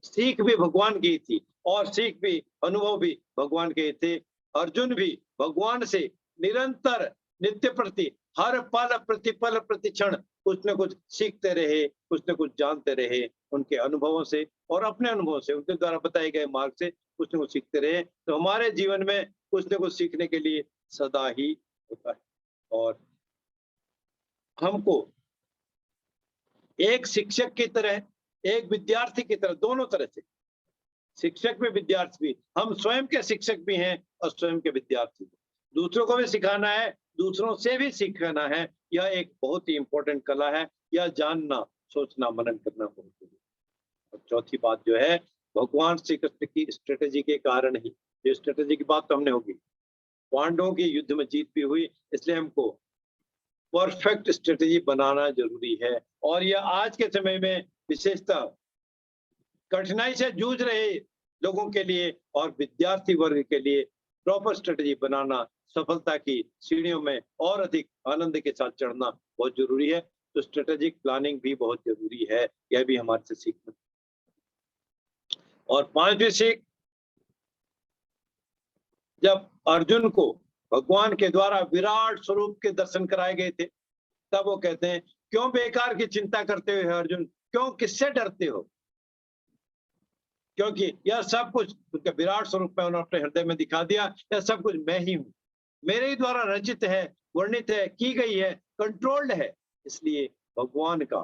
सीख भी भगवान की थी, और सीख भी, अनुभव भी भगवान के थे। अर्जुन भी भगवान से निरंतर, नित्य प्रति, हर पल, प्रतिपल, प्रतिक्षण कुछ न कुछ सीखते रहे, कुछ न कुछ जानते रहे उनके अनुभवों से और अपने अनुभवों से, उनके द्वारा बताए गए मार्ग से कुछ न कुछ सीखते रहे, तो हमारे जीवन में कुछ न कुछ सीखने के लिए सदा ही होता है। और हमको एक शिक्षक की तरह, एक विद्यार्थी की तरह, दोनों तरह से, शिक्षक भी विद्यार्थी भी, हम स्वयं के शिक्षक भी हैं और स्वयं के विद्यार्थी भी। दूसरों को भी सिखाना है, दूसरों से भी सीखना है। यह एक बहुत ही इंपॉर्टेंट कला है। यह जानना, सोचना, मनन करना बहुत जरूरी है। और चौथी बात जो है, भगवान श्री कृष्ण की स्ट्रेटेजी के कारण ही, ये स्ट्रेटेजी की बात तो हमने होगी, पांडवों की युद्ध में जीत भी हुई, इसलिए हमको परफेक्ट स्ट्रेटेजी बनाना जरूरी है। और यह आज के समय में विशेषतः कठिनाई से जूझ रहे लोगों के लिए और विद्यार्थी वर्ग के लिए प्रॉपर स्ट्रेटेजी बनाना, सफलता की सीढ़ियों में और अधिक आनंद के साथ चढ़ना बहुत जरूरी है। तो स्ट्रेटेजिक प्लानिंग भी बहुत जरूरी है, यह भी हमारे से सीखना। और पांचवी सीख, जब अर्जुन को भगवान के द्वारा विराट स्वरूप के दर्शन कराए गए थे, तब वो कहते हैं, क्यों बेकार की चिंता करते हो अर्जुन, क्यों किससे डरते हो, क्योंकि यह सब कुछ उनके विराट स्वरूप में उन्होंने अपने हृदय में दिखा दिया। यह सब कुछ मैं ही हूँ, मेरे ही द्वारा रचित है, वर्णित है, की गई है, कंट्रोल्ड है। इसलिए भगवान का,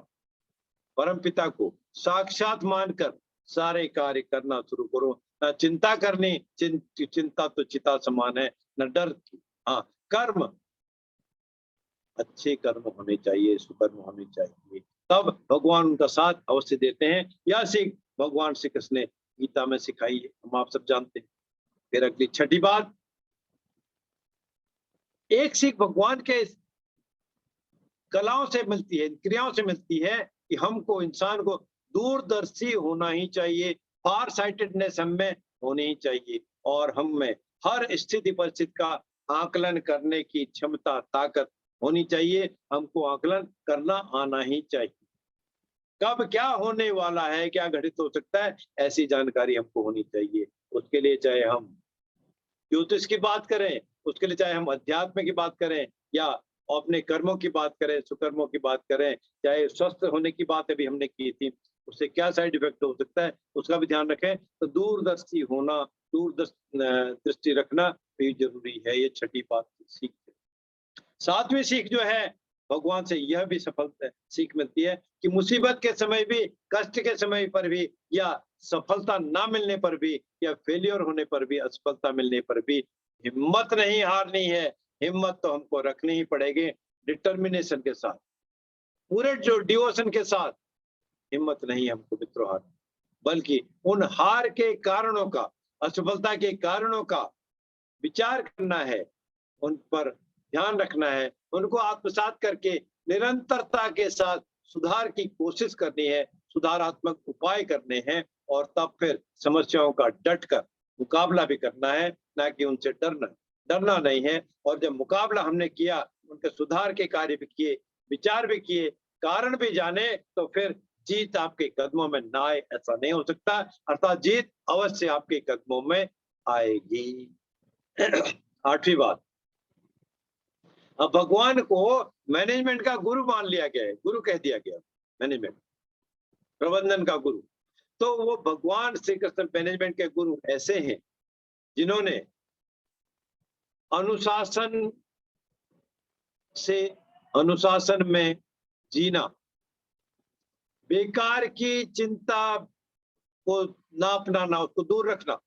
परमपिता को साक्षात मानकर सारे कार्य करना शुरू करो। न चिंता करनी, चिंता तो चिता समान है, न डर। हाँ, कर्म, अच्छे कर्म होने चाहिए, सुकर्म होने चाहिए, तब भगवान उनका साथ अवश्य देते हैं। यह सीख भगवान श्री कृष्ण ने गीता में सिखाई है, हम आप सब जानते हैं। फिर अगली छठी बात, एक सीख भगवान के कलाओं से मिलती है, क्रियाओं से मिलती है कि हमको, इंसान को दूरदर्शी होना ही चाहिए, फार साइटेडनेस हम में होनी ही चाहिए, और हम में हर स्थिति परिस्थिति का आकलन करने की क्षमता, ताकत होनी चाहिए। हमको आकलन करना आना ही चाहिए। कब क्या होने वाला है, क्या घटित हो सकता है, ऐसी जानकारी हमको होनी चाहिए। उसके लिए चाहे हम ज्योतिष की बात करें, उसके लिए चाहे हम अध्यात्म की बात करें, या अपने कर्मों की बात करें, सुकर्मों की बात करें, चाहे स्वस्थ होने की बात अभी हमने की थी, उससे क्या साइड इफेक्ट हो सकता है, उसका भी ध्यान रखें। तो दूरदर्शी होना, दृष्टि रखना भी जरूरी है। ये छठी बात सीख है। सातवीं सीख जो है, भगवान से यह भी सफल सीख मिलती है कि मुसीबत के समय भी, कष्ट के समय पर भी, या सफलता ना मिलने पर भी, या फेलियर होने पर भी, असफलता मिलने पर भी हिम्मत नहीं हारनी है। हिम्मत तो हमको रखनी ही पड़ेगी, डिटर्मिनेशन के साथ, पूरे जो डिवोशन के साथ। हिम्मत नहीं हमको मित्रों हार, बल्कि उन हार के कारणों का, असफलता के कारणों का विचार करना है, उन पर ध्यान रखना है, उनको आत्मसात करके निरंतरता के साथ सुधार की कोशिश करनी है, सुधारात्मक उपाय करने हैं, और तब फिर समस्याओं का डटकर मुकाबला भी करना है, ना कि उनसे डरना नहीं है। और जब मुकाबला हमने किया, उनके सुधार के कार्य भी किए, विचार भी किए, कारण भी जाने, तो फिर जीत आपके कदमों में ना आए ऐसा नहीं हो सकता, अर्थात जीत अवश्य आपके कदमों में आएगी। आठवीं बात, अब भगवान को मैनेजमेंट का गुरु मान लिया गया है, गुरु कह दिया गया, मैनेजमेंट, प्रबंधन का गुरु। तो वो भगवान श्री कृष्ण मैनेजमेंट के गुरु ऐसे हैं जिन्होंने अनुशासन में जीना, बेकार की चिंता को ना अपनाना, उसको दूर रखना,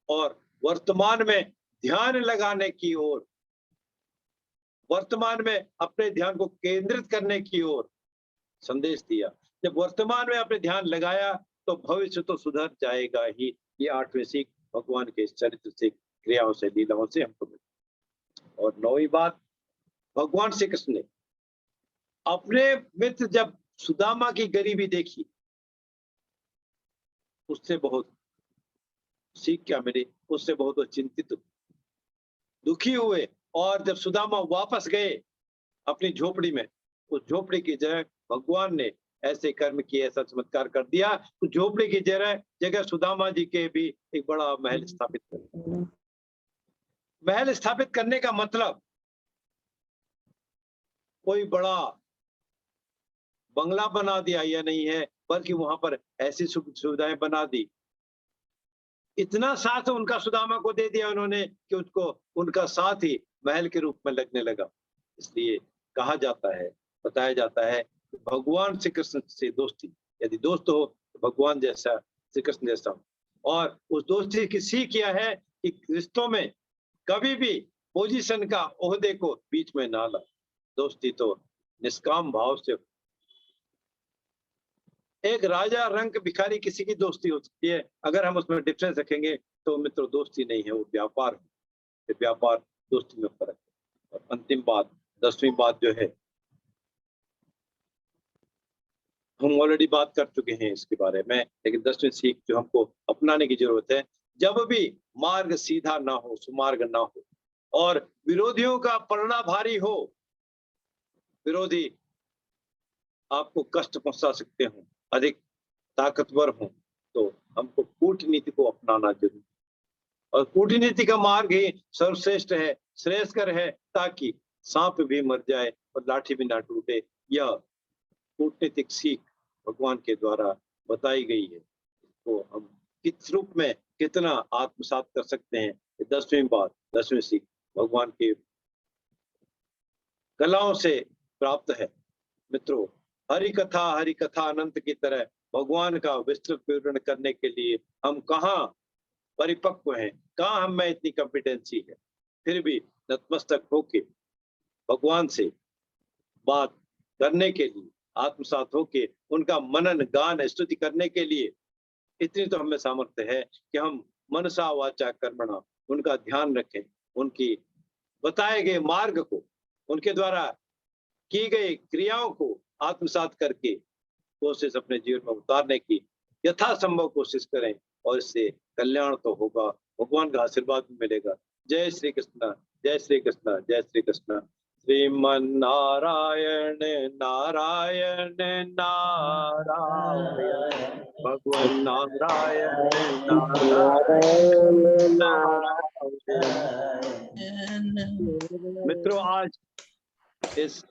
और वर्तमान में ध्यान लगाने की ओर, वर्तमान में अपने ध्यान को केंद्रित करने की ओर संदेश दिया। जब वर्तमान में आपने ध्यान लगाया तो भविष्य तो सुधर जाएगा ही। ये आठवीं सीख भगवान के चरित्र से, क्रियाओं से, लीलाओं से हमको मिलती। और नौवीं बात, भगवान श्री कृष्ण ने अपने मित्र जब सुदामा की गरीबी देखी, उससे बहुत सीख क्या मिली, उससे बहुत चिंतित, दुखी हुए, और जब सुदामा वापस गए अपनी झोपड़ी में, उस झोपड़ी की जगह भगवान ने ऐसे कर्म किए, ऐसा चमत्कार कर दिया, तो झोपड़ी की जगह सुदामा जी के भी एक बड़ा महल स्थापित कर। महल स्थापित करने का मतलब कोई बड़ा बंगला बना दिया या नहीं है, बल्कि वहां पर ऐसी सुविधाएं बना दी, इतना साथ उनका सुदामा को दे दिया उन्होंने कि उसको उनका साथ ही महल के रूप में लगने लगा। इसलिए कहा जाता है, बताया जाता है कि भगवान श्री कृष्ण से दोस्ती, यदि दोस्त हो तो भगवान जैसा, श्री कृष्ण जैसा हो। और उस दोस्ती की सीख यह है कि रिश्तों में कभी भी पोजीशन का, ओहदे को बीच में ना ला। दोस्ती तो निष्काम भाव से। एक राजा रंग भिखारी किसी की दोस्ती हो सकती है, अगर हम उसमें डिफरेंस रखेंगे तो मित्रों दोस्ती नहीं है, वो व्यापार है। व्यापार दोस्ती में फर्क है। और अंतिम बात, 10वीं बात जो है, हम ऑलरेडी बात कर चुके हैं इसके बारे में, लेकिन 10वीं सीख जो हमको अपनाने की जरूरत है, जब भी मार्ग सीधा ना हो, सुमार्ग ना हो और विरोधियों का पलड़ा भारी हो, विरोधी आपको कष्ट पहुंचा सकते हो, अधिक ताकतवर हो, तो हमको कूटनीति को अपनाना जरूरी। और कूटनीति का मार्ग ही सर्वश्रेष्ठ है, श्रेयस्कर है, ताकि सांप भी मर जाए और लाठी भी ना टूटे। यह कूटनीतिक सीख भगवान के द्वारा बताई गई है। तो हम किस रूप में कितना आत्मसात कर सकते हैं, 10वीं बात, 10वीं सीख भगवान के कलाओं से प्राप्त है। मित्रों, हरि कथा अनंत की तरह भगवान का विस्तृत विवरण करने के लिए हम कहाँ परिपक्व हैं, कहाँ हम में इतनी कॉम्पिटेंसी है। फिर भी नतमस्तक होके भगवान से बात करने के लिए, आत्मसात होके उनका मनन गान स्तुति करने के लिए इतनी तो हमें सामर्थ्य है कि हम मनसा वाचा कर्मणा उनका ध्यान रखें, उनकी बताए गए मार्ग को, उनके द्वारा की गई क्रियाओं को आत्मसात करके कोशिश अपने जीवन में उतारने की यथासंभव कोशिश करें, और इससे कल्याण तो होगा, भगवान का आशीर्वाद भी मिलेगा। जय श्री कृष्ण, जय श्री कृष्ण, जय श्री कृष्ण। श्रीमन नारायण नारायण नारायण, भगवान नारायण नारायण नारायण। मित्रों, आज इस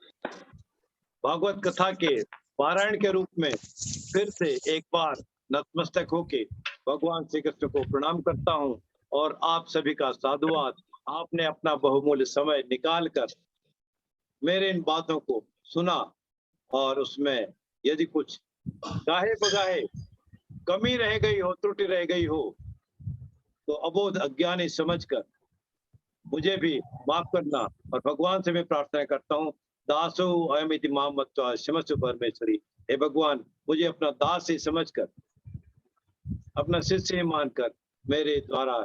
भागवत कथा के पारायण के रूप में फिर से एक बार नतमस्तक होके भगवान श्री कृष्ण को प्रणाम करता हूं, और आप सभी का साधुवाद। आपने अपना बहुमूल्य समय निकालकर मेरे इन बातों को सुना, और उसमें यदि कुछ गाहे बगाहे कमी रह गई हो, त्रुटि रह गई हो, तो अबोध अज्ञानी समझकर मुझे भी माफ करना। और भगवान से मैं प्रार्थना करता हूँ, दासो अयमिति माम मत्वा क्षमस्व परमेश्वरी। हे भगवान, मुझे अपना दास ही समझकर, अपना शिष्य ही मानकर मेरे द्वारा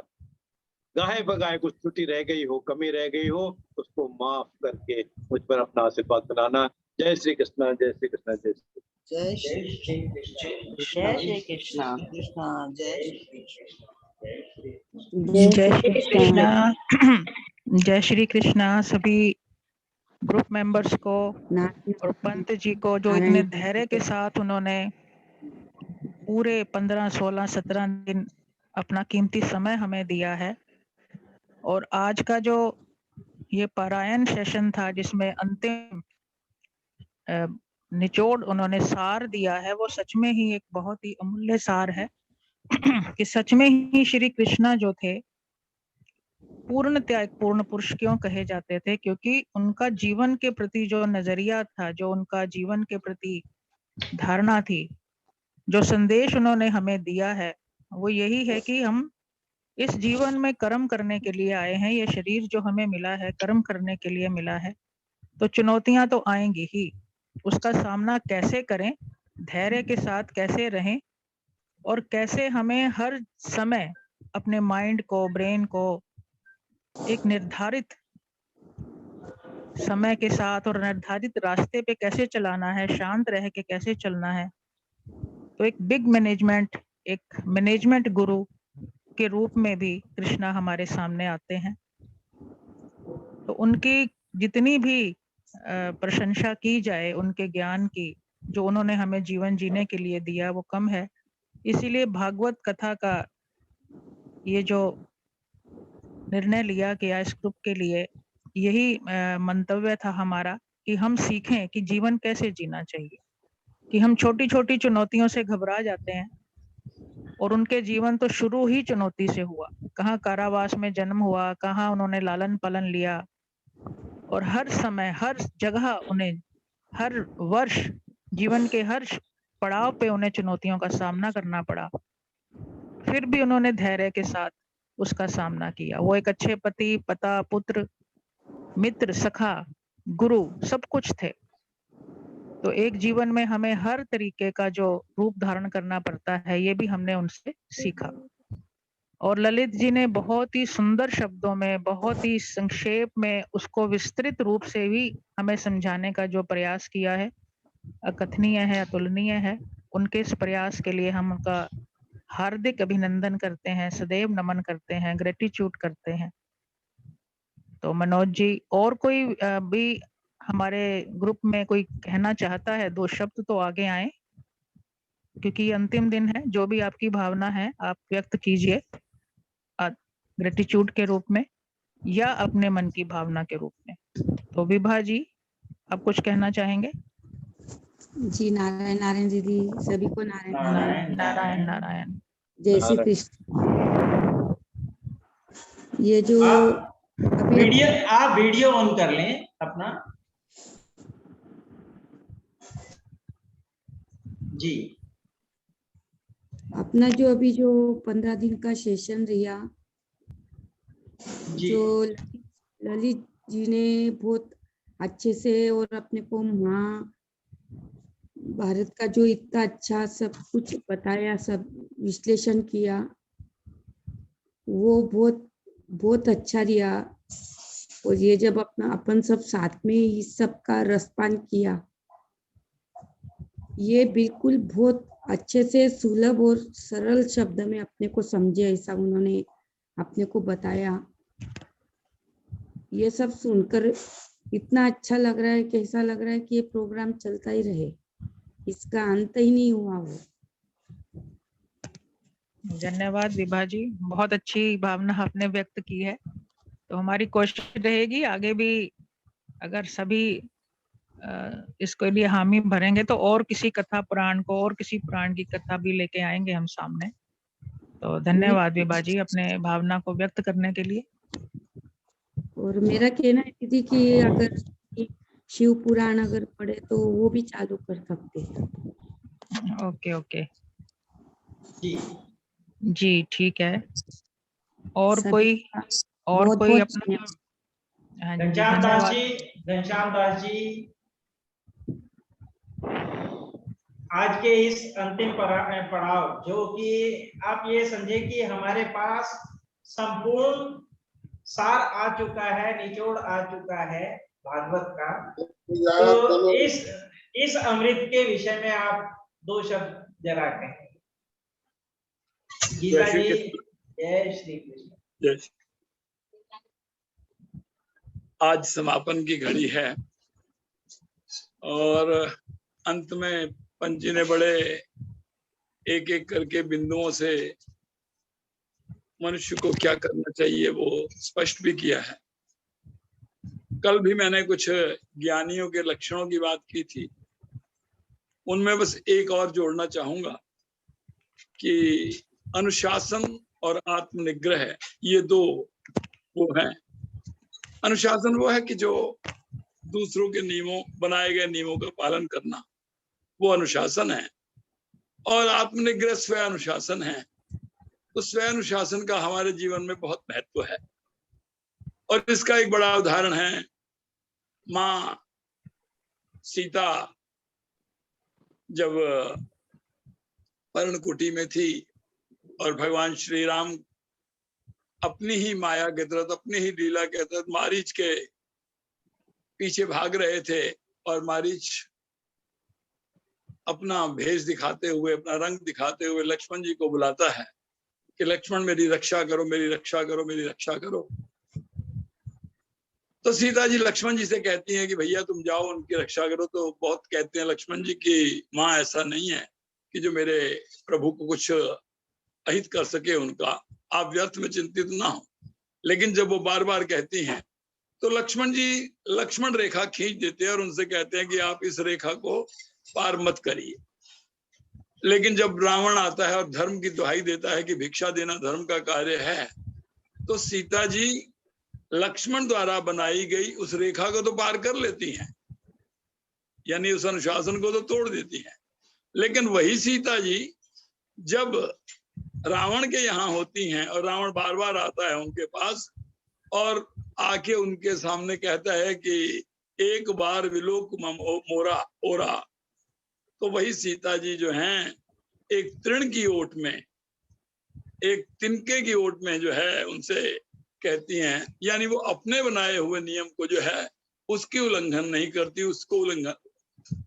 गाहे बगाहे कुछ त्रुटि रह गई हो, कमी रह गई हो, उसको माफ करके मुझ पर अपना आशीर्वाद बनाना। जय श्री कृष्ण, जय श्री कृष्ण, जय श्री जय जय श्री श्री कृष्ण, जय श्री कृष्ण, कृष्ण जय जय श्री श्री कृष्ण, जय श्री कृष्णा। जय श्री कृष्णा सभी ग्रुप मेंबर्स को और पंत जी को, जो इतने धैर्य के साथ उन्होंने पूरे 15, 16, 17 दिन अपना कीमती समय हमें दिया है। और आज का जो ये पारायण सेशन था, जिसमें अंतिम निचोड़ उन्होंने सार दिया है, वो सच में ही एक बहुत ही अमूल्य सार है कि सच में ही श्री कृष्णा जो थे पूर्ण त्याग, पूर्ण पुरुष क्यों कहे जाते थे, क्योंकि उनका जीवन के प्रति जो नजरिया था, जो उनका जीवन के प्रति धारणा थी, जो संदेश उन्होंने हमें दिया है, वो यही है कि हम इस जीवन में कर्म करने के लिए आए हैं। ये शरीर जो हमें मिला है कर्म करने के लिए मिला है, तो चुनौतियां तो आएंगी ही, उसका सामना कैसे करें, धैर्य के साथ कैसे रहें, और कैसे हमें हर समय अपने माइंड को, ब्रेन को एक निर्धारित समय के साथ और निर्धारित रास्ते पे कैसे चलाना है, शांत रह के कैसे चलना है। तो एक बिग मैनेजमेंट, एक मैनेजमेंट गुरु के रूप में भी कृष्णा हमारे सामने आते हैं। तो उनकी जितनी भी प्रशंसा की जाए उनके ज्ञान की, जो उन्होंने हमें जीवन जीने के लिए दिया, वो कम है। इसीलिए भागवत कथा का ये जो निर्णय लिया गया इस ग्रुप के लिए, यही मंतव्य था हमारा कि हम सीखें कि जीवन कैसे जीना चाहिए, कि हम छोटी छोटी चुनौतियों से घबरा जाते हैं और उनके जीवन तो शुरू ही चुनौती से हुआ। कहाँ कारावास में जन्म हुआ, कहाँ उन्होंने लालन पालन लिया, और हर समय हर जगह उन्हें हर वर्ष जीवन के हर पड़ाव पे उन्हें चुनौतियों का सामना करना पड़ा। फिर भी उन्होंने धैर्य के साथ उसका सामना किया। वो एक अच्छे पति, पिता, पुत्र, मित्र, सखा, गुरु सब कुछ थे। तो एक जीवन में हमें हर तरीके का जो रूप धारण करना पड़ता है, ये भी हमने उनसे सीखा। और ललित जी ने बहुत ही सुंदर शब्दों में, बहुत ही संक्षेप में उसको विस्तृत रूप से भी हमें समझाने का जो प्रयास किया है, अकथनीय है, अतुलनीय है। उनके इस प्रयास के लिए हम उनका हार्दिक अभिनंदन करते हैं, सदैव नमन करते हैं, ग्रेटिट्यूड करते हैं। तो मनोज जी, और कोई भी हमारे ग्रुप में कोई कहना चाहता है, 2 शब्द तो आगे आए, क्योंकि ये अंतिम दिन है। जो भी आपकी भावना है आप व्यक्त कीजिए, ग्रेटिट्यूड के रूप में या अपने मन की भावना के रूप में। तो विभा जी, आप कुछ कहना चाहेंगे? जी, नारायण नारायण दीदी, सभी को नारायण नारायण। नारायण नारायण। जय श्री कृष्ण। ये जो अभी आप वीडियो ऑन कर लें अपना जी। अपना जो अभी जो 15 दिन का सेशन रहा, जी। जो ललित जी ने बहुत अच्छे से और अपने को भारत का जो इतना अच्छा सब कुछ बताया, सब विश्लेषण किया, वो बहुत बहुत अच्छा रहा। और ये जब अपन सब साथ में इस सब का रसपान किया, ये बिल्कुल बहुत अच्छे से सुलभ और सरल शब्द में अपने को समझे, ऐसा उन्होंने अपने को बताया। ये सब सुनकर इतना अच्छा लग रहा है, कैसा लग रहा है कि ये प्रोग्राम चलता ही रहे, इसका अंत ही नहीं हुआ। वो धन्यवाद विभा जी, बहुत अच्छी भावना आपने व्यक्त की है। तो हमारी कोशिश रहेगी आगे भी, अगर सभी इसके लिए हामी भरेंगे तो और किसी कथा पुराण को, और किसी पुराण की कथा भी लेके आएंगे हम सामने। तो धन्यवाद विभा जी अपने भावना को व्यक्त करने के लिए। और मेरा कहना है दीदी कि अगर शिव पुराण अगर पढ़े तो वो भी चालू कर सकते हैं। ओके ओके जी जी, ठीक है। और सभी कोई बहुत कोई बहुत अपना? हाँ जी, घनश्याम दास धन्यवाद। जी, घनश्याम दास जी, आज के इस अंतिम पड़ाव, जो कि आप ये समझे कि हमारे पास संपूर्ण सार आ चुका है, निचोड़ आ चुका है भागवत का। तो इस अमृत के विषय में आप 2 शब्द जरा कहें। गीता जी, जय श्री कृष्ण। आज समापन की घड़ी है और अंत में पंच जी ने बड़े एक एक करके बिंदुओं से मनुष्य को क्या करना चाहिए वो स्पष्ट भी किया है। कल भी मैंने कुछ ज्ञानियों के लक्षणों की बात की थी, उनमें बस एक और जोड़ना चाहूंगा कि अनुशासन और आत्मनिग्रह, ये 2 वो हैं। अनुशासन वो है कि जो दूसरों के नियमों, बनाए गए नियमों का पालन करना, वो अनुशासन है। और आत्मनिग्रह स्व अनुशासन है। तो स्व अनुशासन का हमारे जीवन में बहुत महत्व है। और इसका एक बड़ा उदाहरण है, माँ सीता जब पर्णकुटी में थी और भगवान श्री राम अपनी ही माया के तहत, अपनी ही लीला के तहत मारीच के पीछे भाग रहे थे, और मारीच अपना भेष दिखाते हुए, अपना रंग दिखाते हुए लक्ष्मण जी को बुलाता है कि लक्ष्मण मेरी रक्षा करो, मेरी रक्षा करो, मेरी रक्षा करो। तो सीता जी लक्ष्मण जी से कहती हैं कि भैया तुम जाओ उनकी रक्षा करो। तो बहुत कहते हैं लक्ष्मण जी की माँ ऐसा नहीं है कि जो मेरे प्रभु को कुछ अहित कर सके उनका, आप व्यर्थ में चिंतित ना हो। लेकिन जब वो बार बार कहती हैं तो लक्ष्मण रेखा खींच देते हैं और उनसे कहते हैं कि आप इस रेखा को पार मत करिए। लेकिन जब रावण आता है और धर्म की दुहाई देता है कि भिक्षा देना धर्म का कार्य है, तो सीता जी लक्ष्मण द्वारा बनाई गई उस रेखा को तो पार कर लेती हैं, यानी उस अनुशासन को तो तोड़ देती हैं। लेकिन वही सीता जी जब रावण के यहाँ होती हैं और रावण बार बार आता है उनके पास और आके उनके सामने कहता है कि एक बार विलोक मोरा ओरा, तो वही सीता जी जो हैं एक तृण की ओट में, एक तिनके की ओट में जो है उनसे कहती हैं, यानी वो अपने बनाए हुए नियम को जो है उसकी उल्लंघन नहीं करती, उसको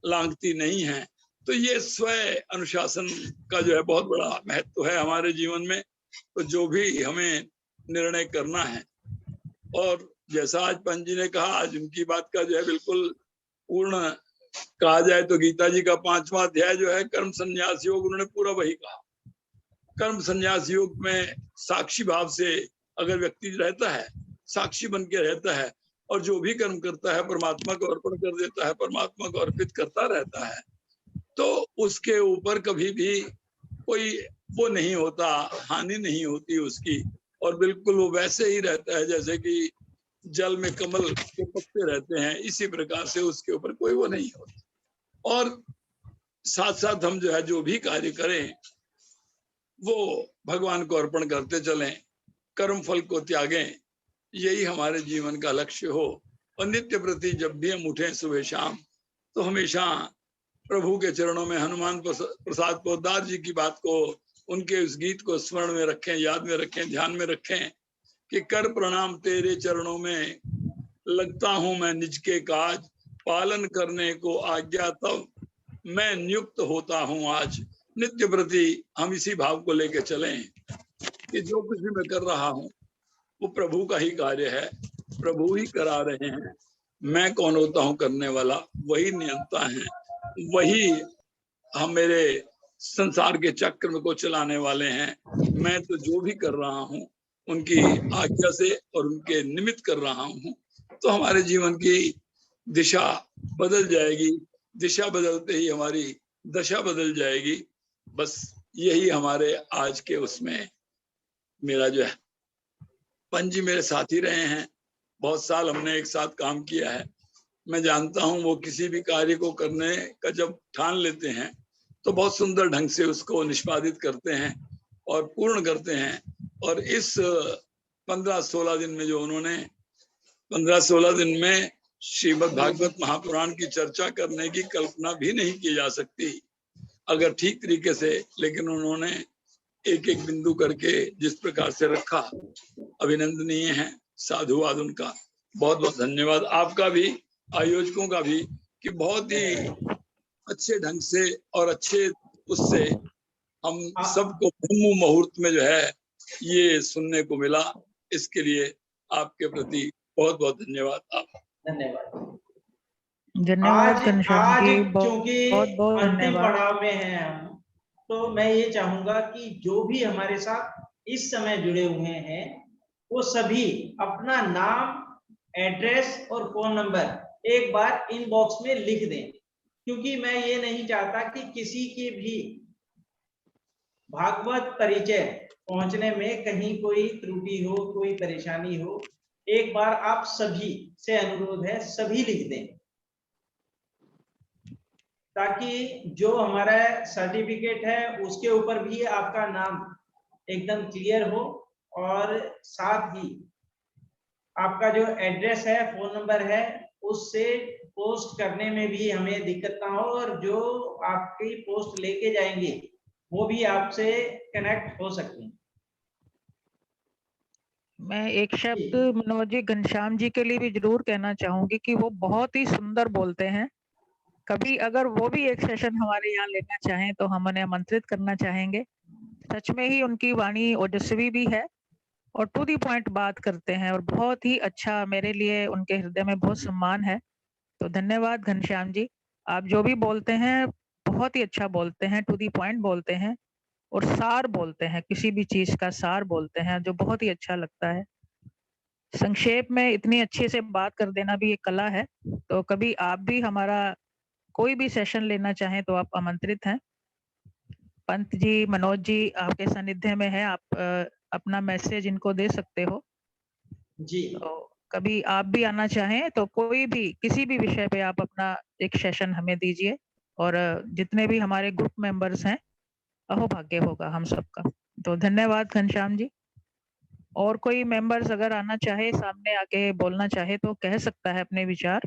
लांघती नहीं है। तो ये स्व अनुशासन का जो है बहुत बड़ा महत्व है हमारे जीवन में। तो जो भी हमें निर्णय करना है, और जैसा आज पंत जी ने कहा, आज उनकी बात का जो है बिल्कुल पूर्ण कहा जाए तो गीता जी का 5वां अध्याय जो है कर्म संन्यास योग, उन्होंने पूरा वही कहा। कर्म संन्यास योग में साक्षी भाव से अगर व्यक्ति रहता है, साक्षी बन के रहता है और जो भी कर्म करता है परमात्मा को अर्पण कर देता है, परमात्मा को अर्पित करता रहता है, तो उसके ऊपर कभी भी कोई वो नहीं होता, हानि नहीं होती उसकी, और बिल्कुल वो वैसे ही रहता है जैसे कि जल में कमल के पत्ते रहते हैं, इसी प्रकार से उसके ऊपर कोई वो नहीं होता। और साथ साथ हम जो है जो भी कार्य करें वो भगवान को अर्पण करते चलें, कर्म फल को त्यागें, यही हमारे जीवन का लक्ष्य हो। और नित्य प्रति जब भी हम उठें सुबह शाम, तो हमेशा प्रभु के चरणों में हनुमान प्रसाद पोद्दार जी की बात को, उनके उस गीत को स्मरण में रखें, याद में रखें, ध्यान में रखें कि कर प्रणाम तेरे चरणों में, लगता हूं मैं निज के काज, पालन करने को आज्ञा तब मैं नियुक्त होता हूं आज। नित्य प्रति हम इसी भाव को लेकर चलें कि जो कुछ भी मैं कर रहा हूं वो प्रभु का ही कार्य है, प्रभु ही करा रहे हैं, मैं कौन होता हूं करने वाला, वही नियंता है, वही हम मेरे संसार के चक्र को चलाने वाले हैं। मैं तो जो भी कर रहा हूं उनकी आज्ञा से और उनके निमित्त कर रहा हूं। तो हमारे जीवन की दिशा बदल जाएगी, दिशा बदलते ही हमारी दशा बदल जाएगी। बस यही हमारे आज के उसमें मेरा जो है, पंत जी मेरे साथी रहे हैं, बहुत साल हमने एक साथ काम किया है। मैं जानता हूं वो किसी भी कार्य को करने का जब ठान लेते हैं तो बहुत सुंदर ढंग से उसको निष्पादित करते हैं और पूर्ण करते हैं। और इस 15-16 दिन में जो उन्होंने 15-16 दिन में श्रीमद् भागवत महापुराण की चर्चा करने की कल्पना भी नहीं की जा सकती अगर ठीक तरीके से, लेकिन उन्होंने एक एक बिंदु करके जिस प्रकार से रखा, अभिनंदनीय है। साधुवाद उनका, बहुत बहुत धन्यवाद आपका भी, आयोजकों का भी, कि बहुत ही अच्छे ढंग से और अच्छे उससे हम सबको ब्रह्म मुहूर्त में जो है ये सुनने को मिला। इसके लिए आपके प्रति बहुत बहुत धन्यवाद। आप धन्यवाद। धन्यवाद घनश्याम जी, चूंकि बहुत बहुत अंतिम धन्यवाद। पड़ाव में हैं हम, तो मैं ये चाहूंगा कि जो भी हमारे साथ इस समय जुड़े हुए हैं वो सभी अपना नाम, एड्रेस और फोन नंबर एक बार इनबॉक्स में लिख दें, क्योंकि मैं ये नहीं चाहता कि किसी के भी भागवत परिचय पहुंचने में कहीं कोई त्रुटि हो, कोई परेशानी हो। एक बार आप सभी से अनुरोध है, सभी लिख दें, ताकि जो हमारा सर्टिफिकेट है उसके ऊपर भी आपका नाम एकदम क्लियर हो, और साथ ही आपका जो एड्रेस है, फोन नंबर है, उससे पोस्ट करने में भी हमें दिक्कत ना हो, और जो आपकी पोस्ट लेके जाएंगे वो भी आपसे कनेक्ट हो सकते हैं। मैं एक शब्द मनोज जी, घनश्याम जी के लिए भी जरूर कहना चाहूंगी कि वो बहुत ही सुंदर बोलते हैं। कभी अगर वो भी एक सेशन हमारे यहाँ लेना चाहें तो हम उन्हें आमंत्रित करना चाहेंगे। सच में ही उनकी वाणी ओजस्वी भी है और टू दी पॉइंट बात करते हैं, और बहुत ही अच्छा, मेरे लिए उनके हृदय में बहुत सम्मान है। तो धन्यवाद घनश्याम जी, आप जो भी बोलते हैं बहुत ही अच्छा बोलते हैं, टू दी पॉइंट बोलते हैं और सार बोलते हैं, किसी भी चीज का सार बोलते हैं, जो बहुत ही अच्छा लगता है। संक्षेप में इतनी अच्छे से बात कर देना भी एक कला है। तो कभी आप भी हमारा कोई भी सेशन लेना चाहें तो आप आमंत्रित हैं। पंत जी, मनोज जी आपके सानिध्य में है, आप अपना मैसेज इनको दे सकते हो। जी तो कभी आप भी आना चाहें तो कोई भी किसी भी विषय पे आप अपना एक सेशन हमें दीजिए, और जितने भी हमारे ग्रुप मेंबर्स हैं, अहोभाग्य होगा हम सबका। तो धन्यवाद घनश्याम जी। और कोई मेंबर्स अगर आना चाहे, सामने आके बोलना चाहे तो कह सकता है अपने विचार,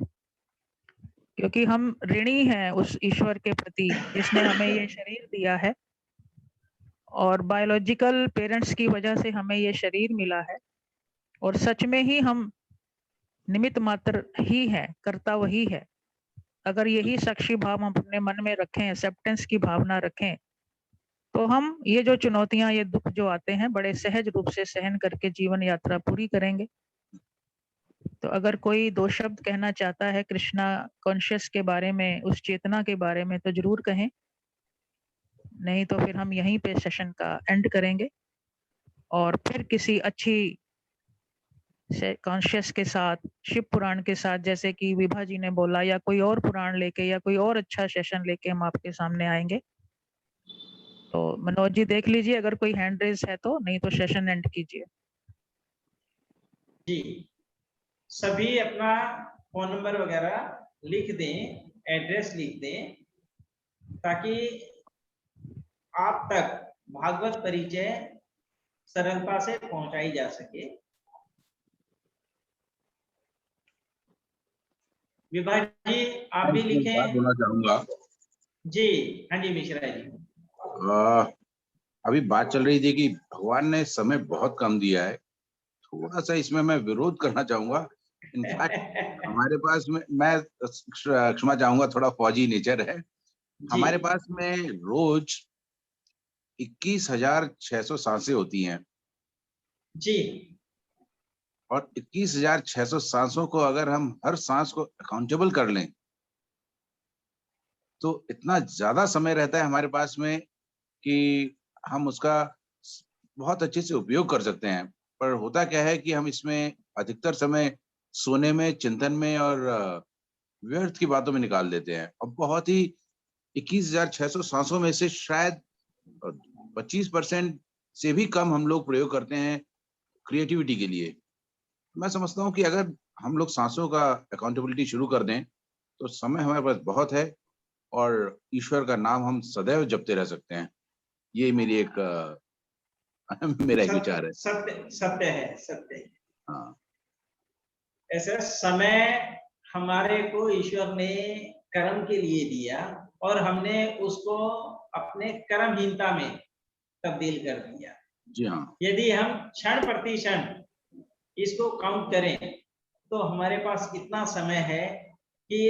क्योंकि हम ऋणी हैं उस ईश्वर के प्रति जिसने हमें ये शरीर दिया है, और बायोलॉजिकल पेरेंट्स की वजह से हमें ये शरीर मिला है, और सच में ही हम निमित्त मात्र ही हैं, कर्ता वही है। अगर यही साक्षी भाव हम अपने मन में रखें, एक्सेप्टेंस की भावना रखें, तो हम ये जो चुनौतियां, ये दुख जो आते हैं, बड़े सहज रूप से सहन करके जीवन यात्रा पूरी करेंगे। तो अगर कोई दो शब्द कहना चाहता है कृष्णा कॉन्शियस के बारे में, उस चेतना के बारे में, तो जरूर कहें, नहीं तो फिर हम यहीं पे सेशन का एंड करेंगे और फिर किसी अच्छी से कॉन्शियस के साथ, शिव पुराण के साथ, जैसे कि विभा जी ने बोला, या कोई और पुराण लेके या कोई और अच्छा सेशन लेके हम आपके सामने आएंगे। तो मनोज जी देख लीजिए अगर कोई हैंड रेज है तो, नहीं तो सेशन एंड कीजिए। जी, सभी अपना फोन नंबर वगैरह लिख दें, एड्रेस लिख दें, ताकि आप तक भागवत परिचय सरलता से पहुंचाई जा सके। विभा जी आप भी मैं एक बात लिखें। बोलना चाहूंगा। जी हाँ जी मिश्रा जी। अभी बात चल रही थी कि भगवान ने समय बहुत कम दिया है। थोड़ा सा इसमें मैं विरोध करना चाहूंगा। इनफैक्ट हमारे पास में, मैं क्षमा चाहूंगा, थोड़ा फौजी नेचर है। हमारे पास में रोज 21,600 सांसें होती हैं, जी और 21,600 सांसों को अगर हम हर सांस को अकाउंटेबल कर लें तो इतना ज्यादा समय रहता है हमारे पास में कि हम उसका बहुत अच्छे से उपयोग कर सकते हैं। पर होता क्या है कि हम इसमें अधिकतर समय सोने में, चिंतन में और व्यर्थ की बातों में निकाल देते हैं। और बहुत ही 21,600 सांसों में से शायद 25% से भी कम हम लोग प्रयोग करते हैं क्रिएटिविटी के लिए। मैं समझता हूँ कि अगर हम लोग सांसों का अकाउंटेबिलिटी शुरू कर दें तो समय हमारे पास बहुत है, और ईश्वर का नाम हम सदैव जपते रह सकते हैं। ये मेरी एक मेरा एक विचार है। सत्य सत्य है, सत्य है। हाँ, ऐसा समय हमारे को ईश्वर ने कर्म के लिए दिया, और हमने उसको अपने कर्महीनता में तब्दील कर दिया। जी हाँ, यदि हम क्षण प्रति क्षण इसको काउंट करें तो हमारे पास इतना समय है कि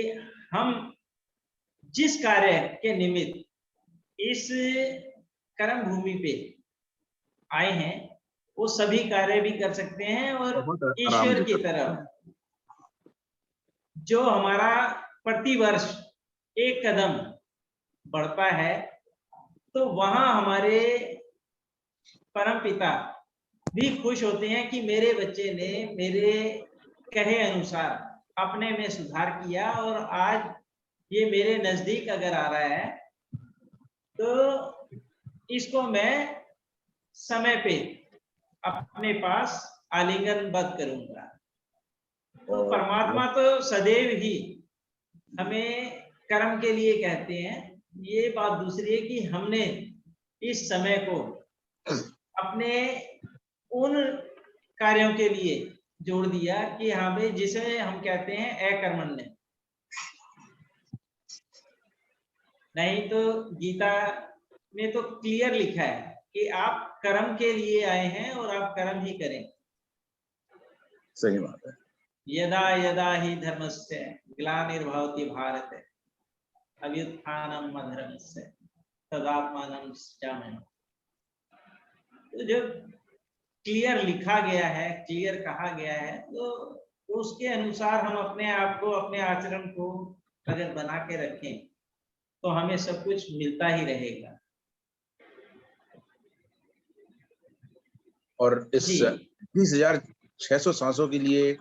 हम जिस कार्य के निमित्त इस कर्म भूमि पे आए हैं वो सभी कार्य भी कर सकते हैं, और बहुत आराम ईश्वर से की कर सकते तरफ हैं। जो हमारा प्रतिवर्ष एक कदम बढ़ता है, तो वहां हमारे परम पिता भी खुश होते हैं कि मेरे बच्चे ने मेरे कहे अनुसार अपने में सुधार किया, और आज ये मेरे नजदीक अगर आ रहा है तो इसको मैं समय पे अपने पास आलिंगनबद्ध करूंगा। तो परमात्मा तो सदैव ही हमें कर्म के लिए कहते हैं। ये बात दूसरी है कि हमने इस समय को अपने उन कार्यों के लिए जोड़ दिया कि हमें, जिसे हम कहते हैं अकर्मण्य। नहीं तो गीता में तो क्लियर लिखा है कि आप कर्म के लिए आए हैं और आप कर्म ही करें। सही बात है। यदा यदा ही धर्मस्य ग्लानिर्भवति भारत अभ्युत्थानम् अधर्मस्य तदात्मानं सृजाम्यहम्। तो जब क्लियर लिखा गया है, क्लियर कहा गया है, तो उसके अनुसार हम अपने आप को, अपने आचरण को अगर बना के रखें तो हमें सब कुछ मिलता ही रहेगा। और इस जी 20,000 600 सांसों के लिए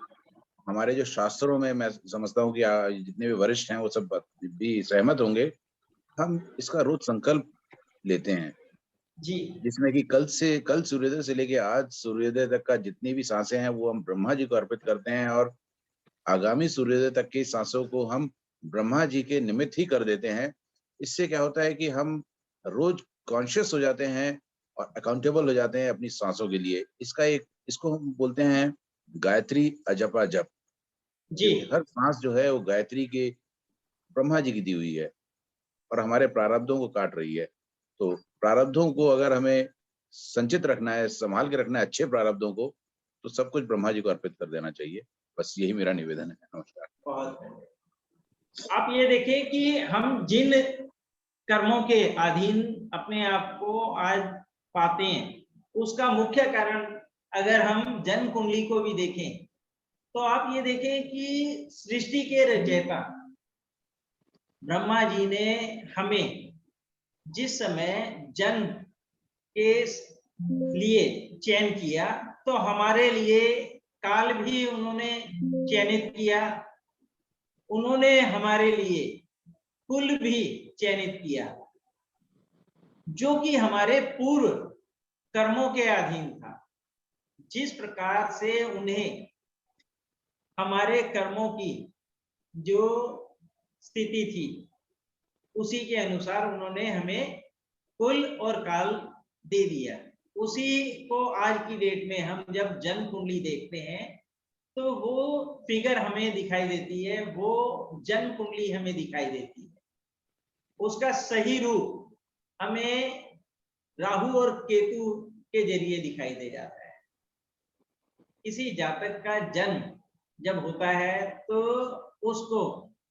हमारे जो शास्त्रों में मैं समझता हूँ कि जितने भी वरिष्ठ हैं वो सब भी सहमत होंगे। हम इसका रोज संकल्प लेते हैं जी जिसमें कि कल सूर्योदय से लेके आज सूर्योदय तक का जितनी भी सांसें हैं वो हम ब्रह्मा जी को अर्पित करते हैं, और आगामी सूर्योदय तक की सांसों को हम ब्रह्मा जी के निमित्त ही कर देते हैं। इससे क्या होता है कि हम रोज कॉन्शियस हो जाते हैं और अकाउंटेबल हो जाते हैं अपनी सांसों के लिए। इसको हम बोलते हैं गायत्री अजपा जप, जी क्योंकि हर सांस जो है वो गायत्री के ब्रह्मा जी की दी हुई है और हमारे प्रारब्धों को काट रही है। तो प्रारब्धों को अगर हमें संचित रखना है, संभाल के रखना है अच्छे प्रारब्धों को, तो सब कुछ ब्रह्मा जी को अर्पित कर देना चाहिए। बस यही मेरा निवेदन है। नमस्कार। बहुत बढ़िया। आप ये देखें कि हम जिन कर्मों के अधीन अपने आप को आज पाते हैं, उसका मुख्य कारण अगर हम जन्म कुंडली को भी देखें तो आप ये देखें कि सृष्टि के रचयिता ब्रह्मा जी ने हमें जिस समय जन्म के लिए चयन किया, तो हमारे लिए काल भी उन्होंने चयनित किया, उन्होंने हमारे लिए कुल भी चयनित किया, जो कि हमारे पूर्व कर्मों के अधीन था। जिस प्रकार से उन्हें हमारे कर्मों की जो स्थिति थी उसी के अनुसार उन्होंने हमें कुल और काल दे दिया। उसी को आज की डेट में हम जब जन्म कुंडली देखते हैं तो वो फिगर हमें दिखाई देती है, वो जन्म कुंडली हमें दिखाई देती है। उसका सही रूप हमें राहु और केतु के जरिए दिखाई दे जाता है। किसी जातक का जन्म जब होता है तो उसको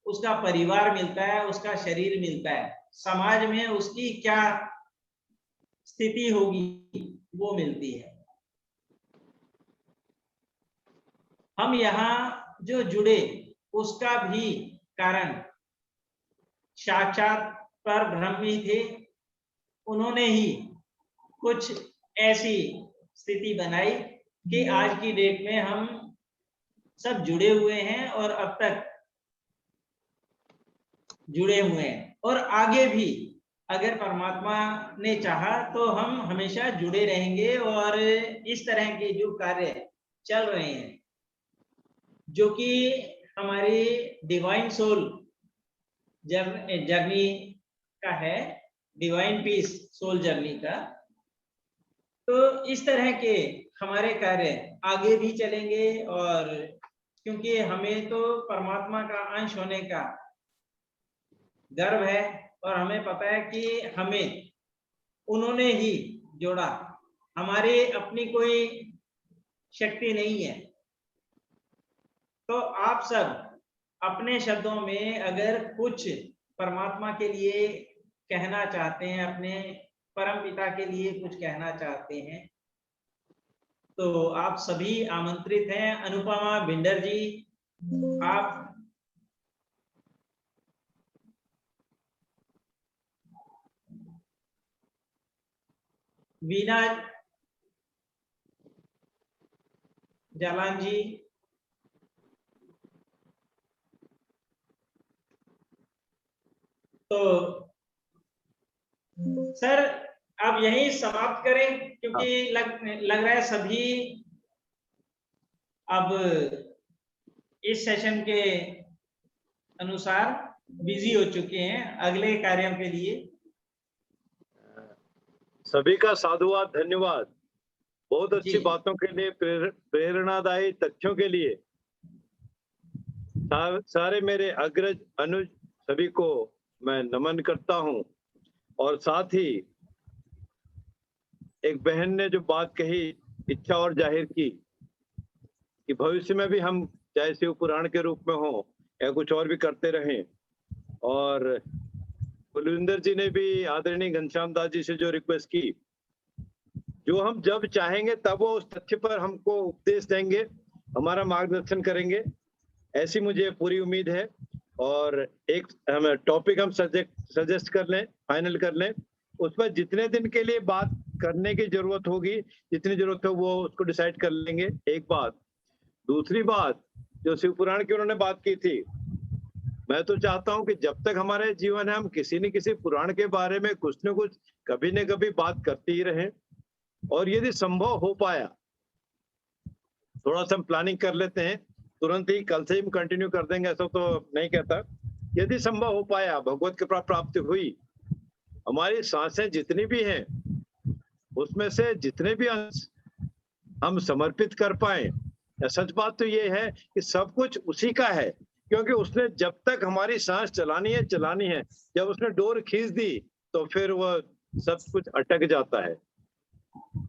उसका परिवार मिलता है, उसका शरीर मिलता है, समाज में उसकी क्या स्थिति होगी वो मिलती है। हम यहाँ जो जुड़े उसका भी कारण साक्षात पर ब्रह्म ही थे। उन्होंने ही कुछ ऐसी स्थिति बनाई कि आज की डेट में हम सब जुड़े हुए हैं और अब तक जुड़े हुए हैं, और आगे भी अगर परमात्मा ने चाहा तो हम हमेशा जुड़े रहेंगे। और इस तरह के जो कार्य चल रहे हैं जो कि हमारी डिवाइन सोल जर्नी का है, डिवाइन पीस सोल जर्नी का, तो इस तरह के हमारे कार्य आगे भी चलेंगे। और क्योंकि हमें तो परमात्मा का अंश होने का गर्व है और हमें पता है कि हमें उन्होंने ही जोड़ा, हमारी अपनी कोई शक्ति नहीं है। तो आप सब अपने शब्दों में अगर कुछ परमात्मा के लिए कहना चाहते हैं, अपने परम पिता के लिए कुछ कहना चाहते हैं, तो आप सभी आमंत्रित हैं। अनुपमा भिंडर जी, आप वीना जालान जी, तो सर आप यहीं समाप्त करें क्योंकि लग रहा है सभी अब इस सेशन के अनुसार बिजी हो चुके हैं अगले कार्यों के लिए। सभी का साधुवाद, धन्यवाद। बहुत अच्छी जी। बातों के लिए, प्रेरणादायी तथ्यों के लिए सारे मेरे अग्रज अनुज सभी को मैं नमन करता हूं। और साथ ही एक बहन ने जो बात कही, इच्छा और जाहिर की कि भविष्य में भी हम चाहे शिव पुराण के रूप में हो या कुछ और भी करते रहें। और कुलविंदर जी ने भी आदरणीय घनश्याम दास जी से जो रिक्वेस्ट की, जो हम जब चाहेंगे तब वो उस तथ्य पर हमको उपदेश देंगे, हमारा मार्गदर्शन करेंगे, ऐसी मुझे पूरी उम्मीद है। और एक हम टॉपिक हम सजेस्ट कर लें, फाइनल कर लें, उसमें जितने दिन के लिए बात करने की जरूरत होगी, जितनी जरूरत हो वो उसको डिसाइड कर लेंगे। एक बात, दूसरी बात जो शिव पुराण की उन्होंने बात की थी, मैं तो चाहता हूं कि जब तक हमारे जीवन है हम किसी न किसी पुराण के बारे में कुछ न कुछ कभी न कभी बात करते ही रहें। और यदि संभव हो पाया, थोड़ा सा हम प्लानिंग कर लेते हैं, तुरंत ही कल से ही हम कंटिन्यू कर देंगे ऐसा तो नहीं कहता। यदि संभव हो पाया, भगवत कृपा प्राप्ति हुई, हमारी सांसें जितनी भी हैं उसमें से जितने भी अंश हम समर्पित कर पाए, सच बात तो ये है कि सब कुछ उसी का है, क्योंकि उसने जब तक हमारी सांस चलानी है, जब उसने डोर खींच दी तो फिर वो सब कुछ अटक जाता है।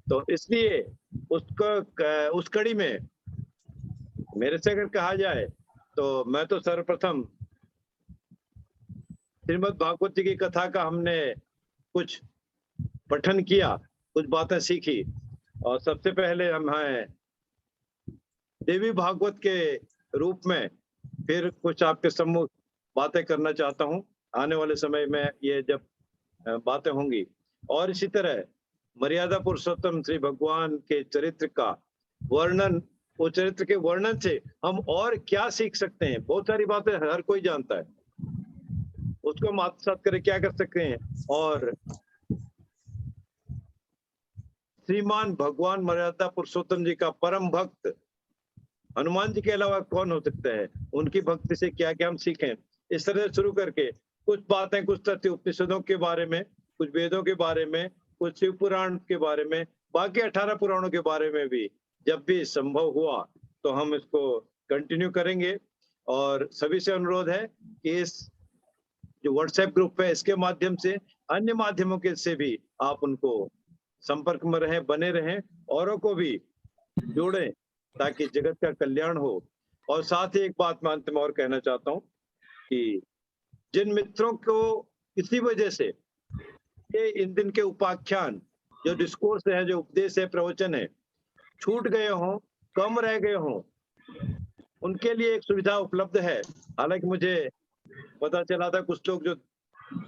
तो इसलिए उसको उस कड़ी में मेरे से अगर कहा जाए तो मैं तो सर्वप्रथम श्रीमद् भागवत जी की कथा का हमने कुछ पठन किया, कुछ बातें सीखी, और सबसे पहले हम हैं देवी भागवत के रूप में फिर कुछ आपके सम्मुख बातें करना चाहता हूं आने वाले समय में ये जब बातें होंगी। और इसी तरह मर्यादा पुरुषोत्तम श्री भगवान के चरित्र का वर्णन, वो चरित्र के वर्णन से हम और क्या सीख सकते हैं। बहुत सारी बातें हर कोई जानता है, उसको हम आत्मसात करके क्या कर सकते हैं। और श्रीमान भगवान मर्यादा पुरुषोत्तम जी का परम भक्त हनुमान जी के अलावा कौन हो सकता है, उनकी भक्ति से क्या क्या हम सीखें। इस तरह से शुरू करके कुछ बातें, कुछ तथ्य उपनिषदों के बारे में, कुछ वेदों के बारे में, कुछ शिव पुराण के बारे में, बाकी 18 पुराणों के बारे में भी जब भी संभव हुआ तो हम इसको कंटिन्यू करेंगे। और सभी से अनुरोध है कि इस जो व्हाट्सएप ग्रुप है इसके माध्यम से, अन्य माध्यमों के से भी आप उनको संपर्क में रहें, बने रहें, औरों को भी जोड़ें ताकि जगत का कल्याण हो। और साथ ही एक बात मैं अंत में और कहना चाहता हूं कि जिन मित्रों को किसी वजह से ये इन दिन के उपाख्यान, जो डिस्कोर्स है, जो उपदेश है, प्रवचन है, छूट गए हों, कम रह गए हों, उनके लिए एक सुविधा उपलब्ध है। हालांकि मुझे पता चला था कुछ लोग जो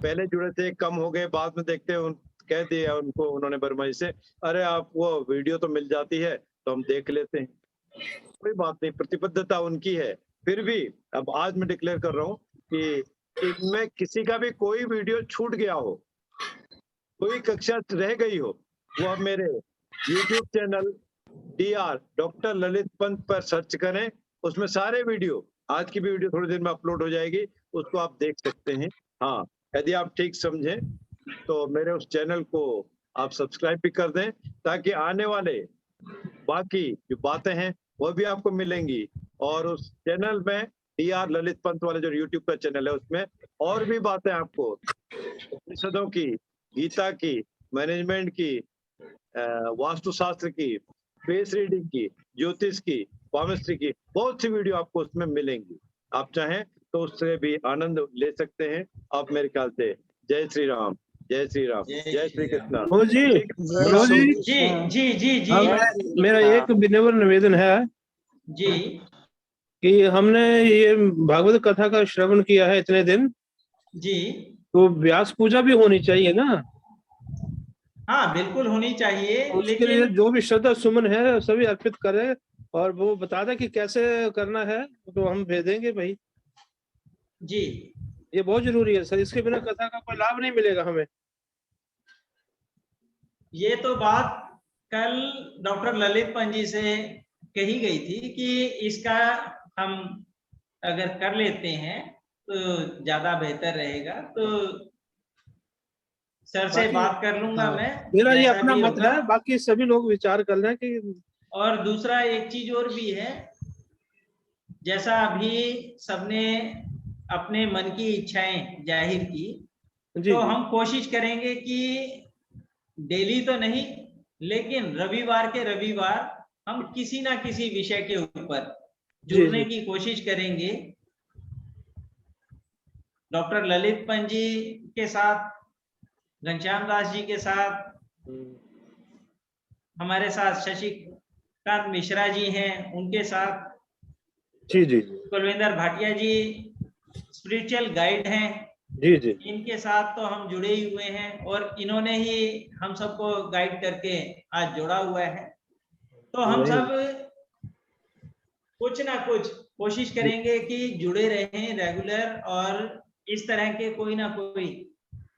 पहले जुड़े थे कम हो गए, बाद में देखते हैं कह दिया उनको उन्होंने बर्मा जी से, अरे आप वो वीडियो तो मिल जाती है तो हम देख लेते हैं। कोई बात नहीं, प्रतिबद्धता उनकी है। फिर भी अब आज मैं डिक्लेयर कर रहा हूँ कि इनमें किसी का भी कोई वीडियो छूट गया हो, कोई कक्षा रह गई हो, वो अब मेरे YouTube channel DR doctor Lalit Pant पर सर्च करें, उसमें सारे वीडियो, आज की भी वीडियो थोड़ी देर में अपलोड हो जाएगी, उसको आप देख सकते हैं। हाँ, यदि आप ठीक समझें तो मेरे उस चैनल को आप सब्सक्राइब भी कर दें ताकि आने वाले बाकी जो बातें हैं वो भी आपको मिलेंगी। और उस चैनल में DR ललित पंत वाले जो YouTube का चैनल है उसमें और भी बातें आपको उपनिषदों की, गीता की, मैनेजमेंट की, वास्तुशास्त्र की, फेस रीडिंग की, ज्योतिष की, पामिस्ट्री की, बहुत सी वीडियो आपको उसमें मिलेंगी। आप चाहें तो उससे भी आनंद ले सकते हैं। आप मेरे ख्याल से जय श्री राम, जय श्री राम, जय श्री कृष्णा। मनोज जी, मनोज जी, जी जी जी जी मेरा एक विनम्र निवेदन है जी कि हमने ये भागवत कथा का श्रवण किया है इतने दिन, जी, तो व्यास पूजा भी होनी चाहिए ना। हाँ बिल्कुल होनी चाहिए, उसके लिए लेकिन जो भी श्रद्धा सुमन है सभी अर्पित करें, और वो बता दें कि कैसे करना है तो हम भेजेंगे भाई। जी ये बहुत जरूरी है सर, इसके बिना कथा का कोई लाभ नहीं मिलेगा हमें। ये तो बात कल डॉक्टर ललित पंत जी से कही गई थी कि इसका हम अगर कर लेते हैं तो ज्यादा बेहतर रहेगा। तो सर से बात कर लूंगा मैं, मेरा ये जैसा अपना भी मत होगा। है, बाकी सभी लोग विचार कर लें कि। और दूसरा एक चीज और भी है, जैसा अभी सबने अपने मन की इच्छाएं जाहिर की, तो हम कोशिश करेंगे कि डेली तो नहीं, लेकिन रविवार के रविवार हम किसी ना किसी विषय के ऊपर जुड़ने की कोशिश करेंगे। डॉक्टर ललित पंत जी के साथ, घनश्याम दास जी के साथ, हमारे साथ शशिकांत मिश्रा जी हैं, उनके साथ जी जी कुलविंदर भाटिया जी स्पिरिचुअल गाइड हैं, जी जी, इनके साथ तो हम जुड़े ही हुए हैं और इन्होंने ही हम सबको गाइड करके आज जोड़ा हुआ है। तो हम सब कुछ ना कुछ कोशिश करेंगे कि जुड़े रहें रेगुलर, और इस तरह के कोई ना कोई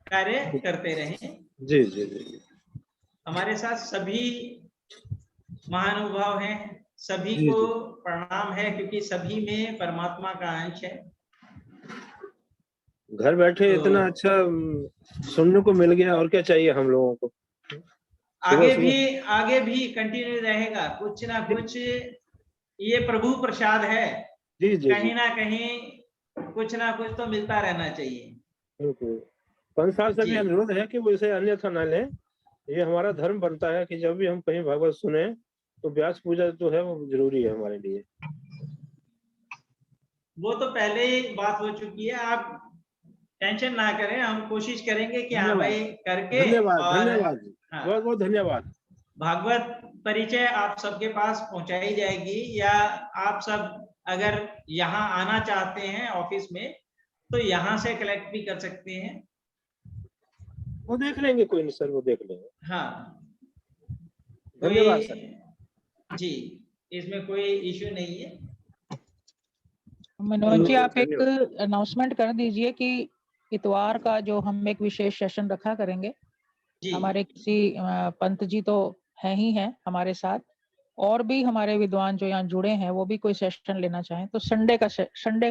कार्य करते रहें। जी जी जी हमारे साथ सभी महानुभाव हैं, सभी जी को जी। प्रणाम है, क्योंकि सभी में परमात्मा का अंश है। घर बैठे तो इतना अच्छा सुनने को मिल गया, और क्या चाहिए हम लोगों को। आगे भी कंटिन्यू रहेगा, कुछ ना कुछ ये प्रभु प्रसाद है। जी जी कहीं जी ना कहीं कुछ ना कुछ तो मिलता रहना चाहिए। बिल्कुल। पंत साहब से भी जी अनुरोध है कि वो इसे अन्यथा न लें। ये हमारा धर्म बनता है कि जब भी हम कहीं भागवत सुने तो व्यास पूजा जो है वो जरूरी है हमारे लिए। वो तो पहले ही बात हो चुकी है, आप टेंशन ना करें, हम कोशिश करेंगे कि हाँ भाई करके। धन्यवाद और धन्यवाद जी, हाँ, बहुत बहुत धन्यवाद। भागवत परिचय आप सबके पास पहुंचाई जाएगी, या आप सब अगर यहाँ आना चाहते हैं ऑफिस में तो यहाँ से कलेक्ट भी कर सकते हैं। वो देख लेंगे, कोई नहीं सर, वो देख लेंगे। हाँ, धन्यवाद सर। जी, इसमें कोई इश्यू नहीं है। मनोज जी, आप एक धन्यवाद। अनाउंसमेंट कर दीजिए कि इतवार का जो हम एक विशेष सेशन रखा करेंगे। जी हमारे किसी पंत जी तो है ही हैं हमारे साथ, और भी हमारे विद्वान जो यहाँ जुड़े हैं वो भी कोई सेशन लेना चाहें तो संडे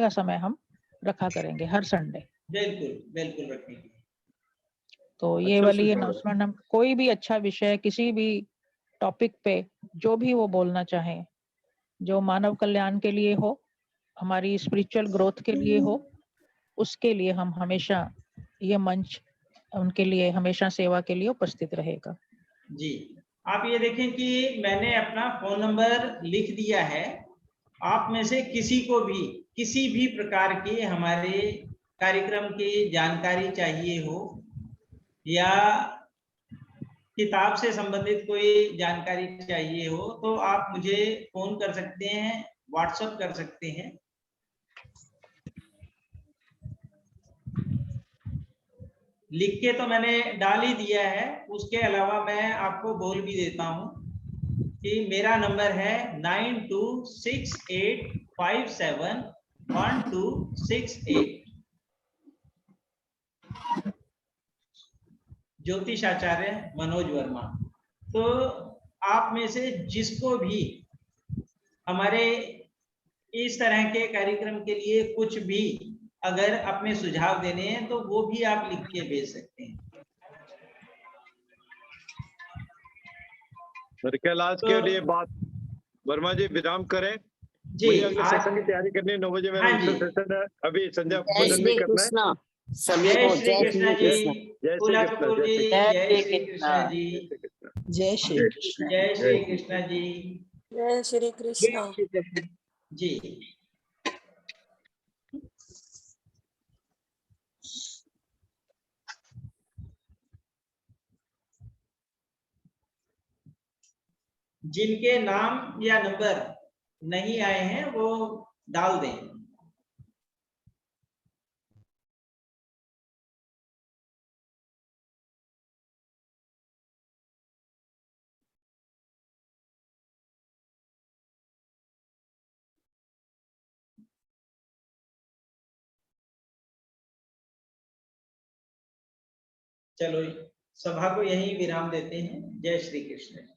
का समय हम रखा करेंगे, हर संडे। बिल्कुल बिल्कुल रखेंगे। तो ये अच्छा वाली सुझाव है। अनाउंसमेंट, हम कोई भी अच्छा विषय किसी भी टॉपिक पे जो भी वो बोलना चाहें, जो मानव कल्याण के लिए हो, हमारी स्पिरिचुअल ग्रोथ के लिए हो, उसके लिए हम हमेशा ये मंच उनके लिए हमेशा सेवा के लिए उपस्थित रहेगा। जी, आप ये देखें कि मैंने अपना फोन नंबर लिख दिया है। आप में से किसी को भी किसी भी प्रकार की हमारे कार्यक्रम की जानकारी चाहिए हो, या किताब से संबंधित कोई जानकारी चाहिए हो, तो आप मुझे फोन कर सकते हैं, व्हाट्सएप कर सकते हैं। लिख के तो मैंने डाल ही दिया है, उसके अलावा मैं आपको बोल भी देता हूं कि मेरा नंबर है 9268571268। ज्योतिषाचार्य मनोज वर्मा। तो आप में से जिसको भी हमारे इस तरह के कार्यक्रम के लिए कुछ भी अगर अपने सुझाव देने हैं तो वो भी आप लिख के भेज सकते हैं। मेरे ख्याल आज के लिए बात वर्मा जी विराम करें। जी, मुझे अगले आज सेशन की तैयारी करनी है, 9 बजे मेरा हाँ जी, दूसरा सेशन है। अभी संध्या जय पूजन भी श्री करना है। कृष्णा सभी जय को, श्री जय कृष्णा श्री जी, कृष्णा, जय श्री फूला कृष्णा, कपूर जी, जय जय श्री श्री कृष्णा कृष्णा, जी, जय श्री कृष्णा। जय श्री कृष्णा, जय श्री कृष्णा जी। जय श्री कृष्णा। जी, जिनके नाम या नंबर नहीं आए हैं वो डाल दें। चलो, सभा को यहीं विराम देते हैं। जय श्री कृष्ण।